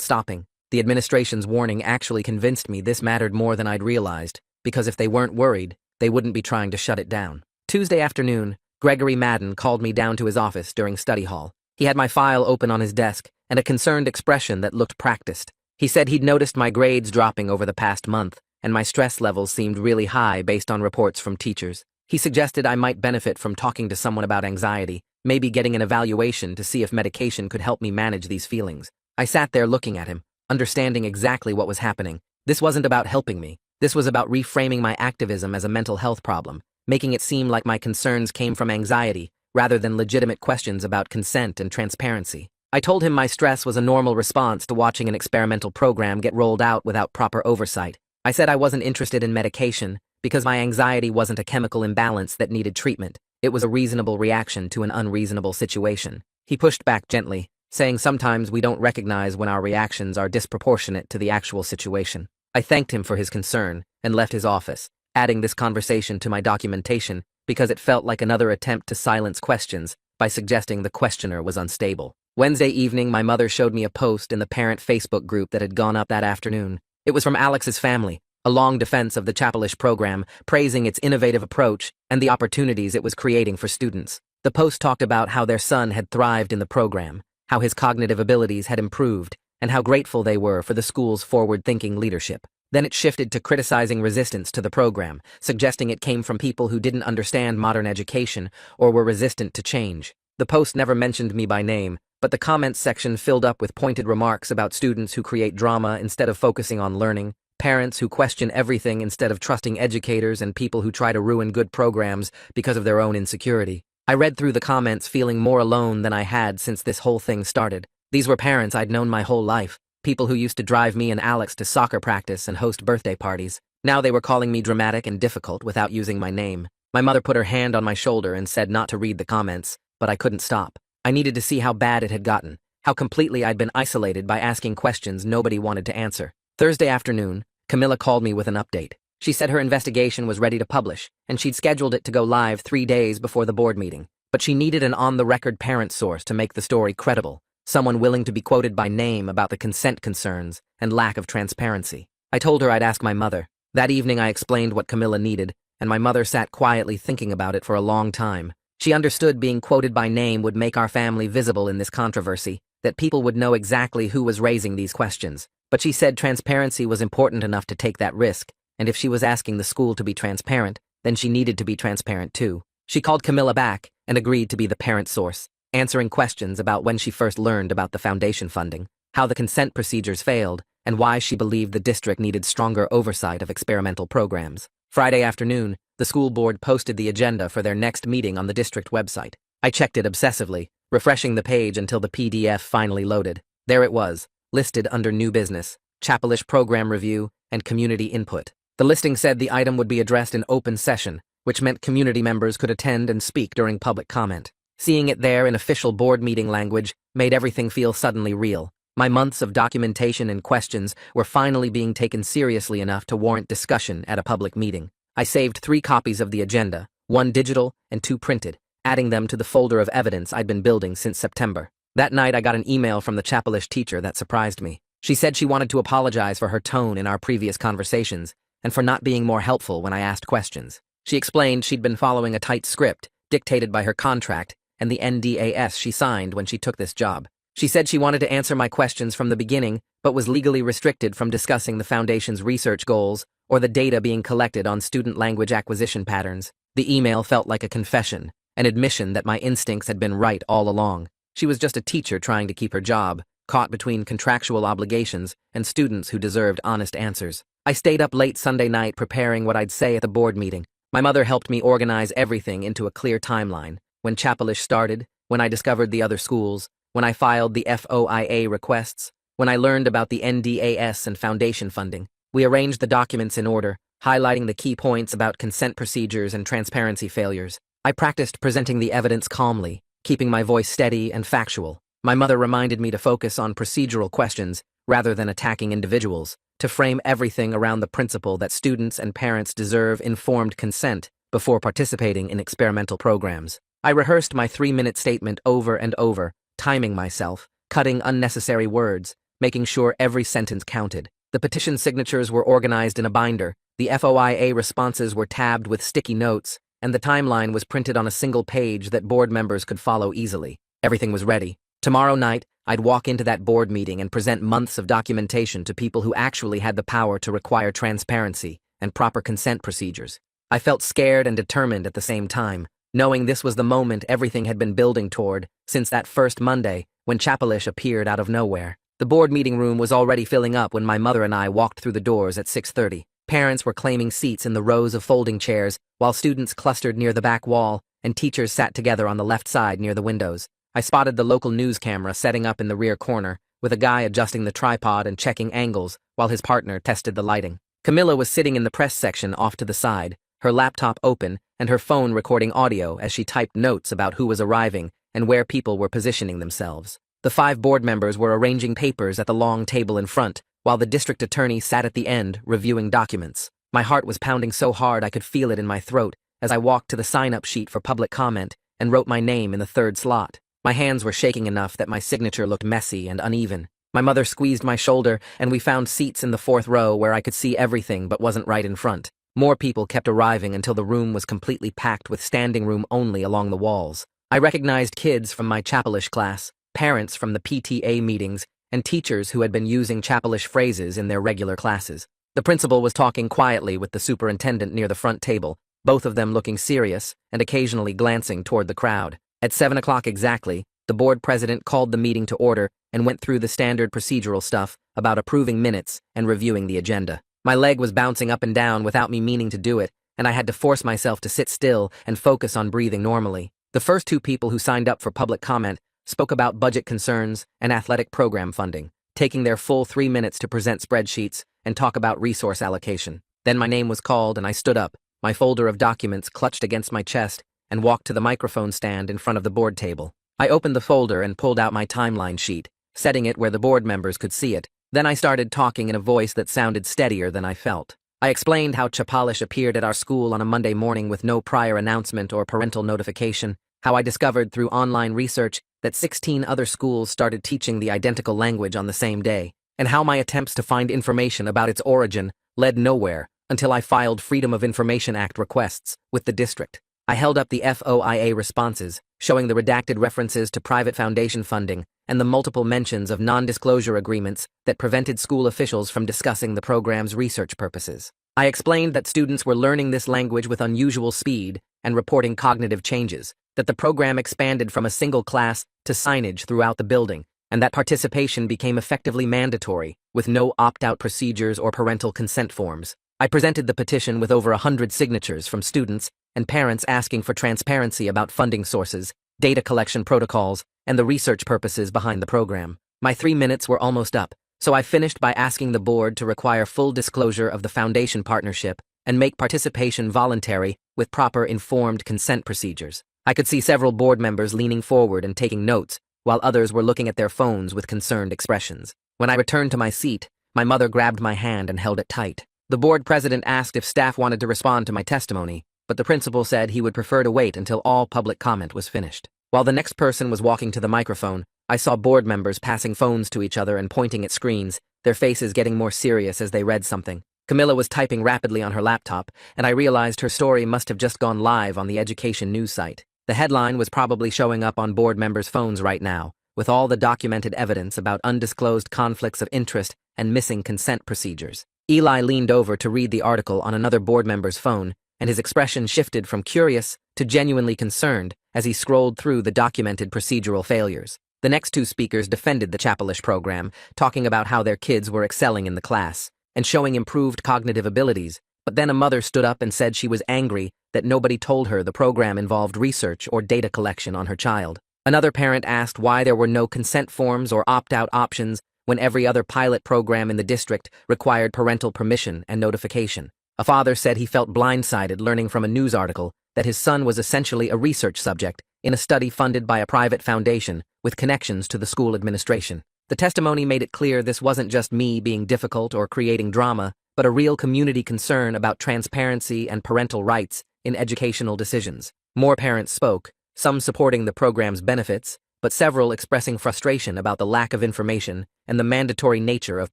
stopping. The administration's warning actually convinced me this mattered more than I'd realized, because if they weren't worried, they wouldn't be trying to shut it down. Tuesday afternoon, Gregory Madden called me down to his office during study hall. He had my file open on his desk and a concerned expression that looked practiced. He said he'd noticed my grades dropping over the past month, and my stress levels seemed really high based on reports from teachers. He suggested I might benefit from talking to someone about anxiety, maybe getting an evaluation to see if medication could help me manage these feelings. I sat there looking at him, understanding exactly what was happening. This wasn't about helping me. This was about reframing my activism as a mental health problem, making it seem like my concerns came from anxiety rather than legitimate questions about consent and transparency. I told him my stress was a normal response to watching an experimental program get rolled out without proper oversight. I said I wasn't interested in medication because my anxiety wasn't a chemical imbalance that needed treatment. It was a reasonable reaction to an unreasonable situation. He pushed back gently, saying sometimes we don't recognize when our reactions are disproportionate to the actual situation. I thanked him for his concern and left his office, adding this conversation to my documentation because it felt like another attempt to silence questions by suggesting the questioner was unstable. Wednesday evening, my mother showed me a post in the parent Facebook group that had gone up that afternoon. It was from Alex's family, a long defense of the Chapelish program, praising its innovative approach and the opportunities it was creating for students. The post talked about how their son had thrived in the program, how his cognitive abilities had improved, and how grateful they were for the school's forward-thinking leadership. Then it shifted to criticizing resistance to the program, suggesting it came from people who didn't understand modern education or were resistant to change. The post never mentioned me by name, but the comments section filled up with pointed remarks about students who create drama instead of focusing on learning, parents who question everything instead of trusting educators, and people who try to ruin good programs because of their own insecurity. I read through the comments feeling more alone than I had since this whole thing started. These were parents I'd known my whole life, people who used to drive me and Alex to soccer practice and host birthday parties. Now they were calling me dramatic and difficult without using my name. My mother put her hand on my shoulder and said not to read the comments, but I couldn't stop. I needed to see how bad it had gotten, how completely I'd been isolated by asking questions nobody wanted to answer. Thursday afternoon, Camilla called me with an update. She said her investigation was ready to publish, and she'd scheduled it to go live 3 days before the board meeting. But she needed an on-the-record parent source to make the story credible, someone willing to be quoted by name about the consent concerns and lack of transparency. I told her I'd ask my mother. That evening I explained what Camilla needed, and my mother sat quietly thinking about it for a long time. She understood being quoted by name would make our family visible in this controversy, that people would know exactly who was raising these questions. But she said transparency was important enough to take that risk, and if she was asking the school to be transparent, then she needed to be transparent too. She called Camilla back and agreed to be the parent source, answering questions about when she first learned about the foundation funding, how the consent procedures failed, and why she believed the district needed stronger oversight of experimental programs. Friday afternoon, the school board posted the agenda for their next meeting on the district website. I checked it obsessively, refreshing the page until the PDF finally loaded. There it was, listed under New Business, Chapelish Program Review, and Community Input. The listing said the item would be addressed in open session, which meant community members could attend and speak during public comment. Seeing it there in official board meeting language made everything feel suddenly real. My months of documentation and questions were finally being taken seriously enough to warrant discussion at a public meeting. I saved 3 copies of the agenda, 1 digital and 2 printed, adding them to the folder of evidence I'd been building since September. That night I got an email from the Chapelish teacher that surprised me. She said she wanted to apologize for her tone in our previous conversations and for not being more helpful when I asked questions. She explained she'd been following a tight script dictated by her contract and the NDAS she signed when she took this job. She said she wanted to answer my questions from the beginning, but was legally restricted from discussing the Foundation's research goals or the data being collected on student language acquisition patterns. The email felt like a confession, an admission that my instincts had been right all along. She was just a teacher trying to keep her job, caught between contractual obligations and students who deserved honest answers. I stayed up late Sunday night preparing what I'd say at the board meeting. My mother helped me organize everything into a clear timeline. When Chapelish started, when I discovered the other schools, when I filed the FOIA requests, when I learned about the NDAS and foundation funding. We arranged the documents in order, highlighting the key points about consent procedures and transparency failures. I practiced presenting the evidence calmly, keeping my voice steady and factual. My mother reminded me to focus on procedural questions rather than attacking individuals, to frame everything around the principle that students and parents deserve informed consent before participating in experimental programs. I rehearsed my 3-minute statement over and over, timing myself, cutting unnecessary words, making sure every sentence counted. The petition signatures were organized in a binder, the FOIA responses were tabbed with sticky notes, and the timeline was printed on a single page that board members could follow easily. Everything was ready. Tomorrow night, I'd walk into that board meeting and present months of documentation to people who actually had the power to require transparency and proper consent procedures. I felt scared and determined at the same time, knowing this was the moment everything had been building toward since that first Monday when Chapelish appeared out of nowhere. The board meeting room was already filling up when my mother and I walked through the doors at 6:30. Parents were claiming seats in the rows of folding chairs, while students clustered near the back wall, and teachers sat together on the left side near the windows. I spotted the local news camera setting up in the rear corner, with a guy adjusting the tripod and checking angles while his partner tested the lighting. Camilla was sitting in the press section off to the side, her laptop open and her phone recording audio as she typed notes about who was arriving and where people were positioning themselves. The 5 board members were arranging papers at the long table in front, while the district attorney sat at the end reviewing documents. My heart was pounding so hard I could feel it in my throat as I walked to the sign-up sheet for public comment and wrote my name in the 3rd slot. My hands were shaking enough that my signature looked messy and uneven. My mother squeezed my shoulder, and we found seats in the 4th row where I could see everything but wasn't right in front. More people kept arriving until the room was completely packed with standing room only along the walls. I recognized kids from my Chapelish class, parents from the PTA meetings, and teachers who had been using Chapelish phrases in their regular classes. The principal was talking quietly with the superintendent near the front table, both of them looking serious and occasionally glancing toward the crowd. At 7 o'clock exactly, the board president called the meeting to order and went through the standard procedural stuff about approving minutes and reviewing the agenda. My leg was bouncing up and down without me meaning to do it, and I had to force myself to sit still and focus on breathing normally. The first 2 people who signed up for public comment spoke about budget concerns and athletic program funding, taking their full 3 minutes to present spreadsheets and talk about resource allocation. Then my name was called and I stood up, my folder of documents clutched against my chest, and walked to the microphone stand in front of the board table. I opened the folder and pulled out my timeline sheet, setting it where the board members could see it. Then I started talking in a voice that sounded steadier than I felt. I explained how Chapelish appeared at our school on a Monday morning with no prior announcement or parental notification, how I discovered through online research that 16 other schools started teaching the identical language on the same day, and how my attempts to find information about its origin led nowhere until I filed Freedom of Information Act requests with the district. I held up the FOIA responses, showing the redacted references to private foundation funding and the multiple mentions of non-disclosure agreements that prevented school officials from discussing the program's research purposes. I explained that students were learning this language with unusual speed and reporting cognitive changes, that the program expanded from a single class to signage throughout the building, and that participation became effectively mandatory, with no opt-out procedures or parental consent forms. I presented the petition with over 100 signatures from students and parents asking for transparency about funding sources, data collection protocols, and the research purposes behind the program. My 3 minutes were almost up, so I finished by asking the board to require full disclosure of the foundation partnership and make participation voluntary with proper informed consent procedures. I could see several board members leaning forward and taking notes, while others were looking at their phones with concerned expressions. When I returned to my seat, my mother grabbed my hand and held it tight. The board president asked if staff wanted to respond to my testimony, but the principal said he would prefer to wait until all public comment was finished. While the next person was walking to the microphone, I saw board members passing phones to each other and pointing at screens, their faces getting more serious as they read something. Camilla was typing rapidly on her laptop, and I realized her story must have just gone live on the education news site. The headline was probably showing up on board members' phones right now, with all the documented evidence about undisclosed conflicts of interest and missing consent procedures. Eli leaned over to read the article on another board member's phone, and his expression shifted from curious to genuinely concerned as he scrolled through the documented procedural failures. The next 2 speakers defended the Chapelish program, talking about how their kids were excelling in the class and showing improved cognitive abilities, but then a mother stood up and said she was angry that nobody told her the program involved research or data collection on her child. Another parent asked why there were no consent forms or opt-out options when every other pilot program in the district required parental permission and notification. A father said he felt blindsided learning from a news article that his son was essentially a research subject in a study funded by a private foundation with connections to the school administration. The testimony made it clear this wasn't just me being difficult or creating drama, but a real community concern about transparency and parental rights in educational decisions. More parents spoke, some supporting the program's benefits, but several expressing frustration about the lack of information and the mandatory nature of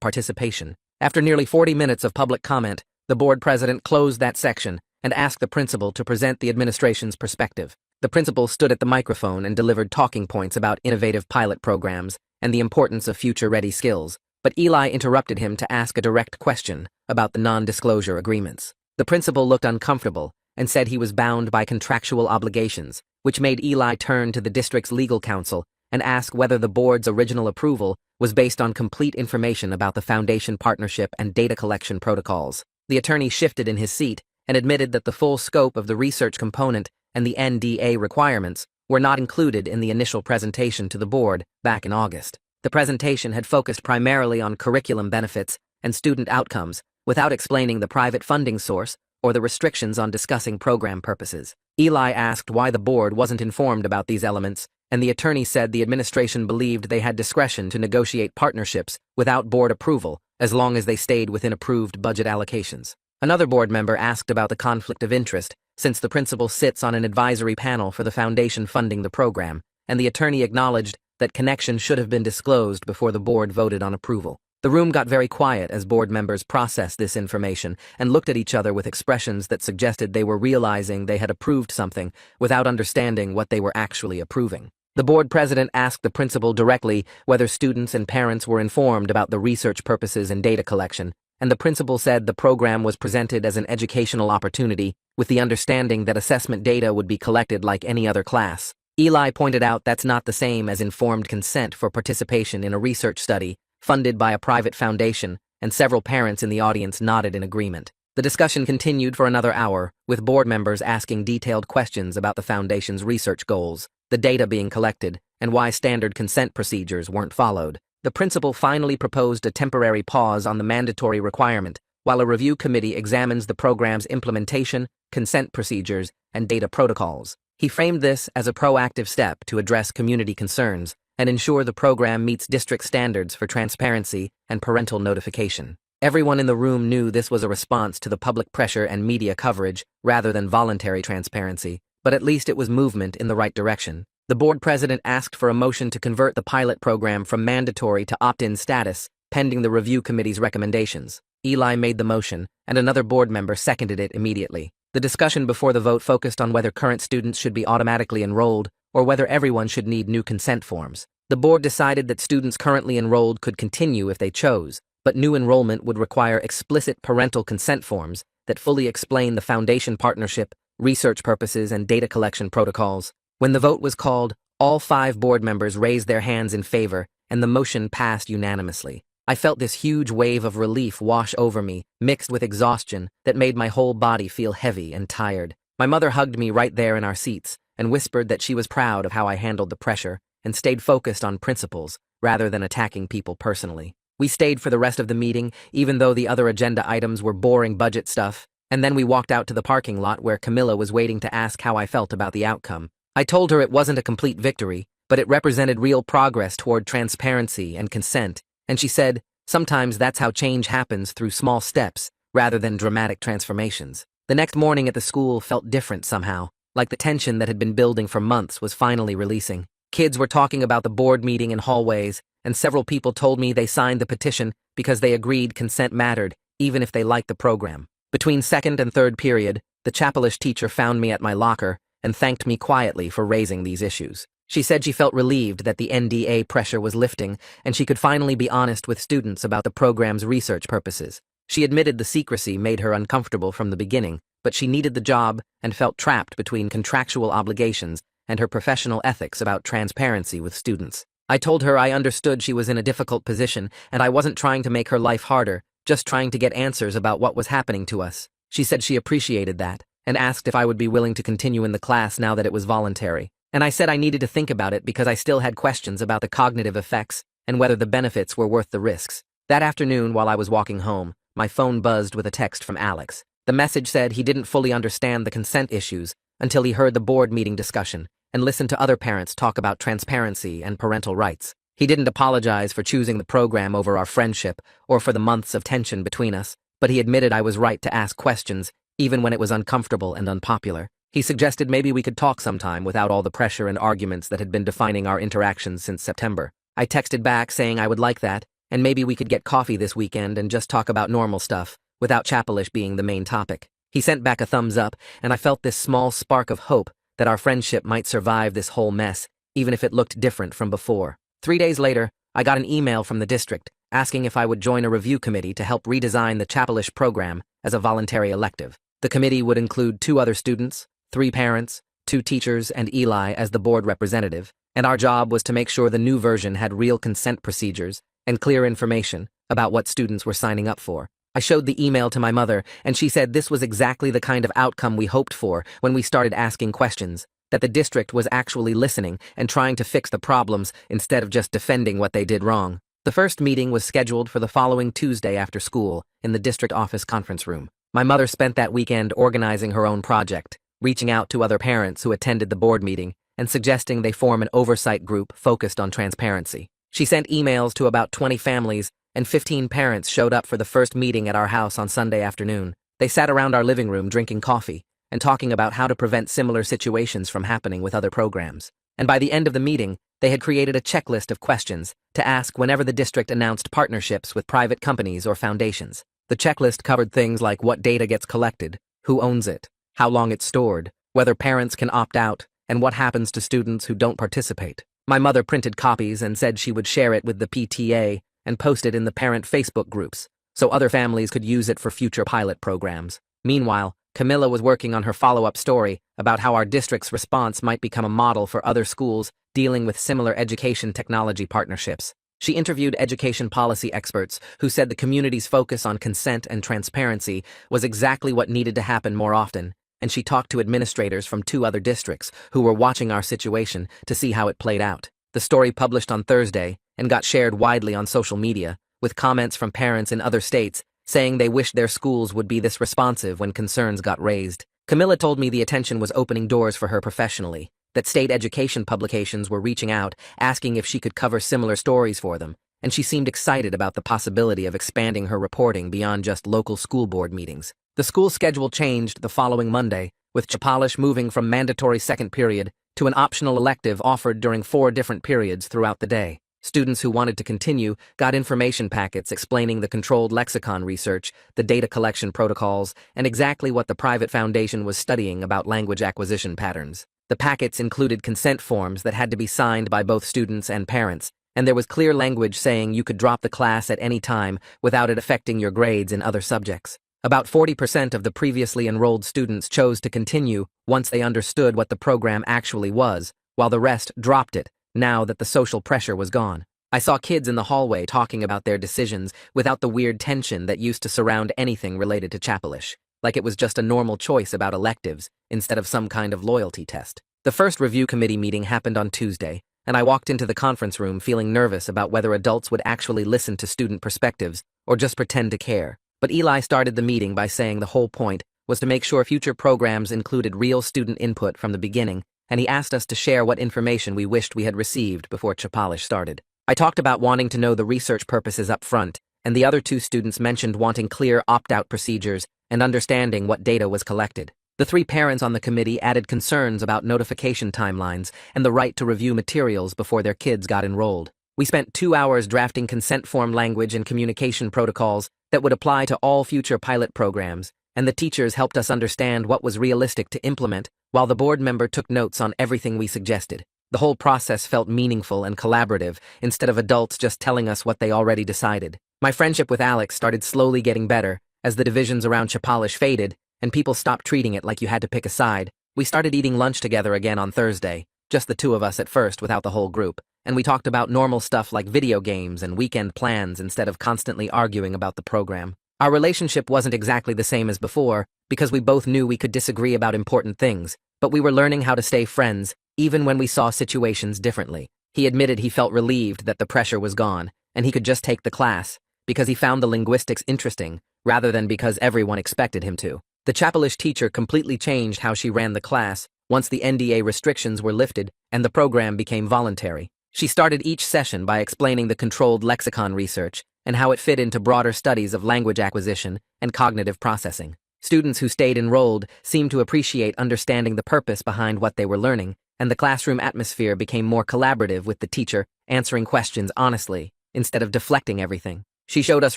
participation. After nearly 40 minutes of public comment, the board president closed that section and asked the principal to present the administration's perspective. The principal stood at the microphone and delivered talking points about innovative pilot programs and the importance of future-ready skills, but Eli interrupted him to ask a direct question about the non-disclosure agreements. The principal looked uncomfortable and said he was bound by contractual obligations, which made Eli turn to the district's legal counsel and ask whether the board's original approval was based on complete information about the foundation partnership and data collection protocols. The attorney shifted in his seat and admitted that the full scope of the research component and the NDA requirements were not included in the initial presentation to the board back in August. The presentation had focused primarily on curriculum benefits and student outcomes, without explaining the private funding source or the restrictions on discussing program purposes. Eli asked why the board wasn't informed about these elements, and the attorney said the administration believed they had discretion to negotiate partnerships without board approval as long as they stayed within approved budget allocations. Another board member asked about the conflict of interest, since the principal sits on an advisory panel for the foundation funding the program, and the attorney acknowledged that connection should have been disclosed before the board voted on approval. The room got very quiet as board members processed this information and looked at each other with expressions that suggested they were realizing they had approved something without understanding what they were actually approving. The board president asked the principal directly whether students and parents were informed about the research purposes and data collection, and the principal said the program was presented as an educational opportunity with the understanding that assessment data would be collected like any other class. Eli pointed out that's not the same as informed consent for participation in a research study funded by a private foundation, and several parents in the audience nodded in agreement. The discussion continued for another hour, with board members asking detailed questions about the foundation's research goals, the data being collected, and why standard consent procedures weren't followed. The principal finally proposed a temporary pause on the mandatory requirement, while a review committee examines the program's implementation, consent procedures, and data protocols. He framed this as a proactive step to address community concerns and ensure the program meets district standards for transparency and parental notification. Everyone in the room knew this was a response to the public pressure and media coverage rather than voluntary transparency, but at least it was movement in the right direction. The board president asked for a motion to convert the pilot program from mandatory to opt-in status, pending the review committee's recommendations. Eli made the motion, and another board member seconded it immediately. The discussion before the vote focused on whether current students should be automatically enrolled or whether everyone should need new consent forms. The board decided that students currently enrolled could continue if they chose, but new enrollment would require explicit parental consent forms that fully explain the foundation partnership, research purposes, and data collection protocols. When the vote was called, all 5 board members raised their hands in favor, and the motion passed unanimously. I felt this huge wave of relief wash over me, mixed with exhaustion, that made my whole body feel heavy and tired. My mother hugged me right there in our seats and whispered that she was proud of how I handled the pressure and stayed focused on principles rather than attacking people personally. We stayed for the rest of the meeting, even though the other agenda items were boring budget stuff, and then we walked out to the parking lot where Camilla was waiting to ask how I felt about the outcome. I told her it wasn't a complete victory, but it represented real progress toward transparency and consent, and she said, sometimes that's how change happens, through small steps rather than dramatic transformations. The next morning at the school felt different somehow, like the tension that had been building for months was finally releasing. Kids were talking about the board meeting in hallways, and several people told me they signed the petition because they agreed consent mattered, even if they liked the program. Between second and third period, the chapelish teacher found me at my locker and thanked me quietly for raising these issues. She said she felt relieved that the NDA pressure was lifting and she could finally be honest with students about the program's research purposes. She admitted the secrecy made her uncomfortable from the beginning, but she needed the job and felt trapped between contractual obligations and her professional ethics about transparency with students. I told her I understood she was in a difficult position and I wasn't trying to make her life harder, just trying to get answers about what was happening to us. She said she appreciated that and asked if I would be willing to continue in the class now that it was voluntary. And I said I needed to think about it because I still had questions about the cognitive effects and whether the benefits were worth the risks. That afternoon, while I was walking home, my phone buzzed with a text from Alex. The message said he didn't fully understand the consent issues until he heard the board meeting discussion and listened to other parents talk about transparency and parental rights. He didn't apologize for choosing the program over our friendship or for the months of tension between us, but he admitted I was right to ask questions, even when it was uncomfortable and unpopular. He suggested maybe we could talk sometime without all the pressure and arguments that had been defining our interactions since September. I texted back saying I would like that, and maybe we could get coffee this weekend and just talk about normal stuff, without Chapelish being the main topic. He sent back a thumbs up, and I felt this small spark of hope that our friendship might survive this whole mess, even if it looked different from before. 3 days later, I got an email from the district asking if I would join a review committee to help redesign the Chapelish program as a voluntary elective. The committee would include 2 other students, 3 parents, 2 teachers, and Eli as the board representative, and our job was to make sure the new version had real consent procedures and clear information about what students were signing up for. I showed the email to my mother, and she said this was exactly the kind of outcome we hoped for when we started asking questions, that the district was actually listening and trying to fix the problems instead of just defending what they did wrong. The first meeting was scheduled for the following Tuesday after school in the district office conference room. My mother spent that weekend organizing her own project, reaching out to other parents who attended the board meeting and suggesting they form an oversight group focused on transparency. She sent emails to about 20 families, and 15 parents showed up for the first meeting at our house on Sunday afternoon. They sat around our living room drinking coffee and talking about how to prevent similar situations from happening with other programs. And by the end of the meeting, they had created a checklist of questions to ask whenever the district announced partnerships with private companies or foundations. The checklist covered things like what data gets collected, who owns it, how long it's stored, whether parents can opt out, and what happens to students who don't participate. My mother printed copies and said she would share it with the PTA and post it in the parent Facebook groups, so other families could use it for future pilot programs. Meanwhile, Camilla was working on her follow-up story about how our district's response might become a model for other schools dealing with similar education technology partnerships. She interviewed education policy experts who said the community's focus on consent and transparency was exactly what needed to happen more often, and she talked to administrators from 2 other districts who were watching our situation to see how it played out. The story published on Thursday and got shared widely on social media, with comments from parents in other states saying they wished their schools would be this responsive when concerns got raised. Camilla told me the attention was opening doors for her professionally, that state education publications were reaching out, asking if she could cover similar stories for them, and she seemed excited about the possibility of expanding her reporting beyond just local school board meetings. The school schedule changed the following Monday, with Chapelish moving from mandatory second period to an optional elective offered during 4 different periods throughout the day. Students who wanted to continue got information packets explaining the controlled lexicon research, the data collection protocols, and exactly what the private foundation was studying about language acquisition patterns. The packets included consent forms that had to be signed by both students and parents, and there was clear language saying you could drop the class at any time without it affecting your grades in other subjects. About 40% of the previously enrolled students chose to continue once they understood what the program actually was, while the rest dropped it now that the social pressure was gone. I saw kids in the hallway talking about their decisions without the weird tension that used to surround anything related to Chapelish, like it was just a normal choice about electives instead of some kind of loyalty test. The first review committee meeting happened on Tuesday, and I walked into the conference room feeling nervous about whether adults would actually listen to student perspectives or just pretend to care. But Eli started the meeting by saying the whole point was to make sure future programs included real student input from the beginning, and he asked us to share what information we wished we had received before Chapelish started. I talked about wanting to know the research purposes up front, and the other 2 students mentioned wanting clear opt-out procedures and understanding what data was collected. The 3 parents on the committee added concerns about notification timelines and the right to review materials before their kids got enrolled. We spent 2 hours drafting consent form language and communication protocols that would apply to all future pilot programs, and the teachers helped us understand what was realistic to implement, while the board member took notes on everything we suggested. The whole process felt meaningful and collaborative, instead of adults just telling us what they already decided. My friendship with Alex started slowly getting better as the divisions around Chapelish faded, and people stopped treating it like you had to pick a side. We started eating lunch together again on Thursday, just the 2 of us at first without the whole group, and we talked about normal stuff like video games and weekend plans instead of constantly arguing about the program. Our relationship wasn't exactly the same as before, because we both knew we could disagree about important things, but we were learning how to stay friends, even when we saw situations differently. He admitted he felt relieved that the pressure was gone, and he could just take the class, because he found the linguistics interesting, rather than because everyone expected him to. The Chapelish teacher completely changed how she ran the class, once the NDA restrictions were lifted and the program became voluntary. She started each session by explaining the controlled lexicon research and how it fit into broader studies of language acquisition and cognitive processing. Students who stayed enrolled seemed to appreciate understanding the purpose behind what they were learning, and the classroom atmosphere became more collaborative with the teacher answering questions honestly instead of deflecting everything. She showed us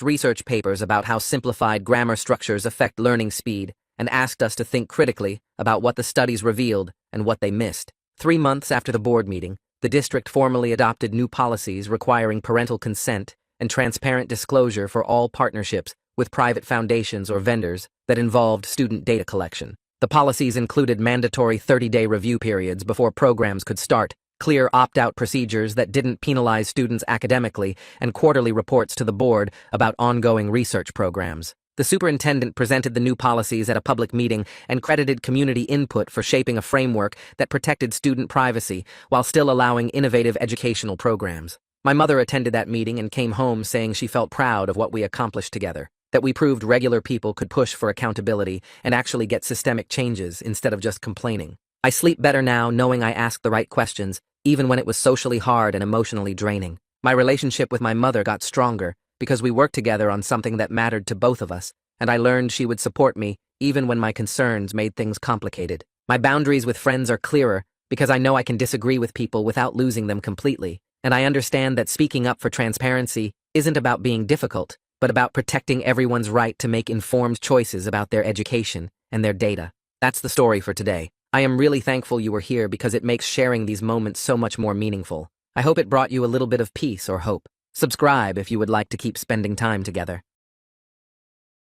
research papers about how simplified grammar structures affect learning speed and asked us to think critically about what the studies revealed and what they missed. 3 months after the board meeting, the district formally adopted new policies requiring parental consent and transparent disclosure for all partnerships with private foundations or vendors that involved student data collection. The policies included mandatory 30-day review periods before programs could start, clear opt-out procedures that didn't penalize students academically, and quarterly reports to the board about ongoing research programs. The superintendent presented the new policies at a public meeting and credited community input for shaping a framework that protected student privacy while still allowing innovative educational programs. My mother attended that meeting and came home saying she felt proud of what we accomplished together, that we proved regular people could push for accountability and actually get systemic changes instead of just complaining. I sleep better now knowing I asked the right questions, even when it was socially hard and emotionally draining. My relationship with my mother got stronger because we worked together on something that mattered to both of us, and I learned she would support me even when my concerns made things complicated. My boundaries with friends are clearer because I know I can disagree with people without losing them completely, and I understand that speaking up for transparency isn't about being difficult, but about protecting everyone's right to make informed choices about their education and their data. That's the story for today. I am really thankful you were here because it makes sharing these moments so much more meaningful. I hope it brought you a little bit of peace or hope. Subscribe if you would like to keep spending time together.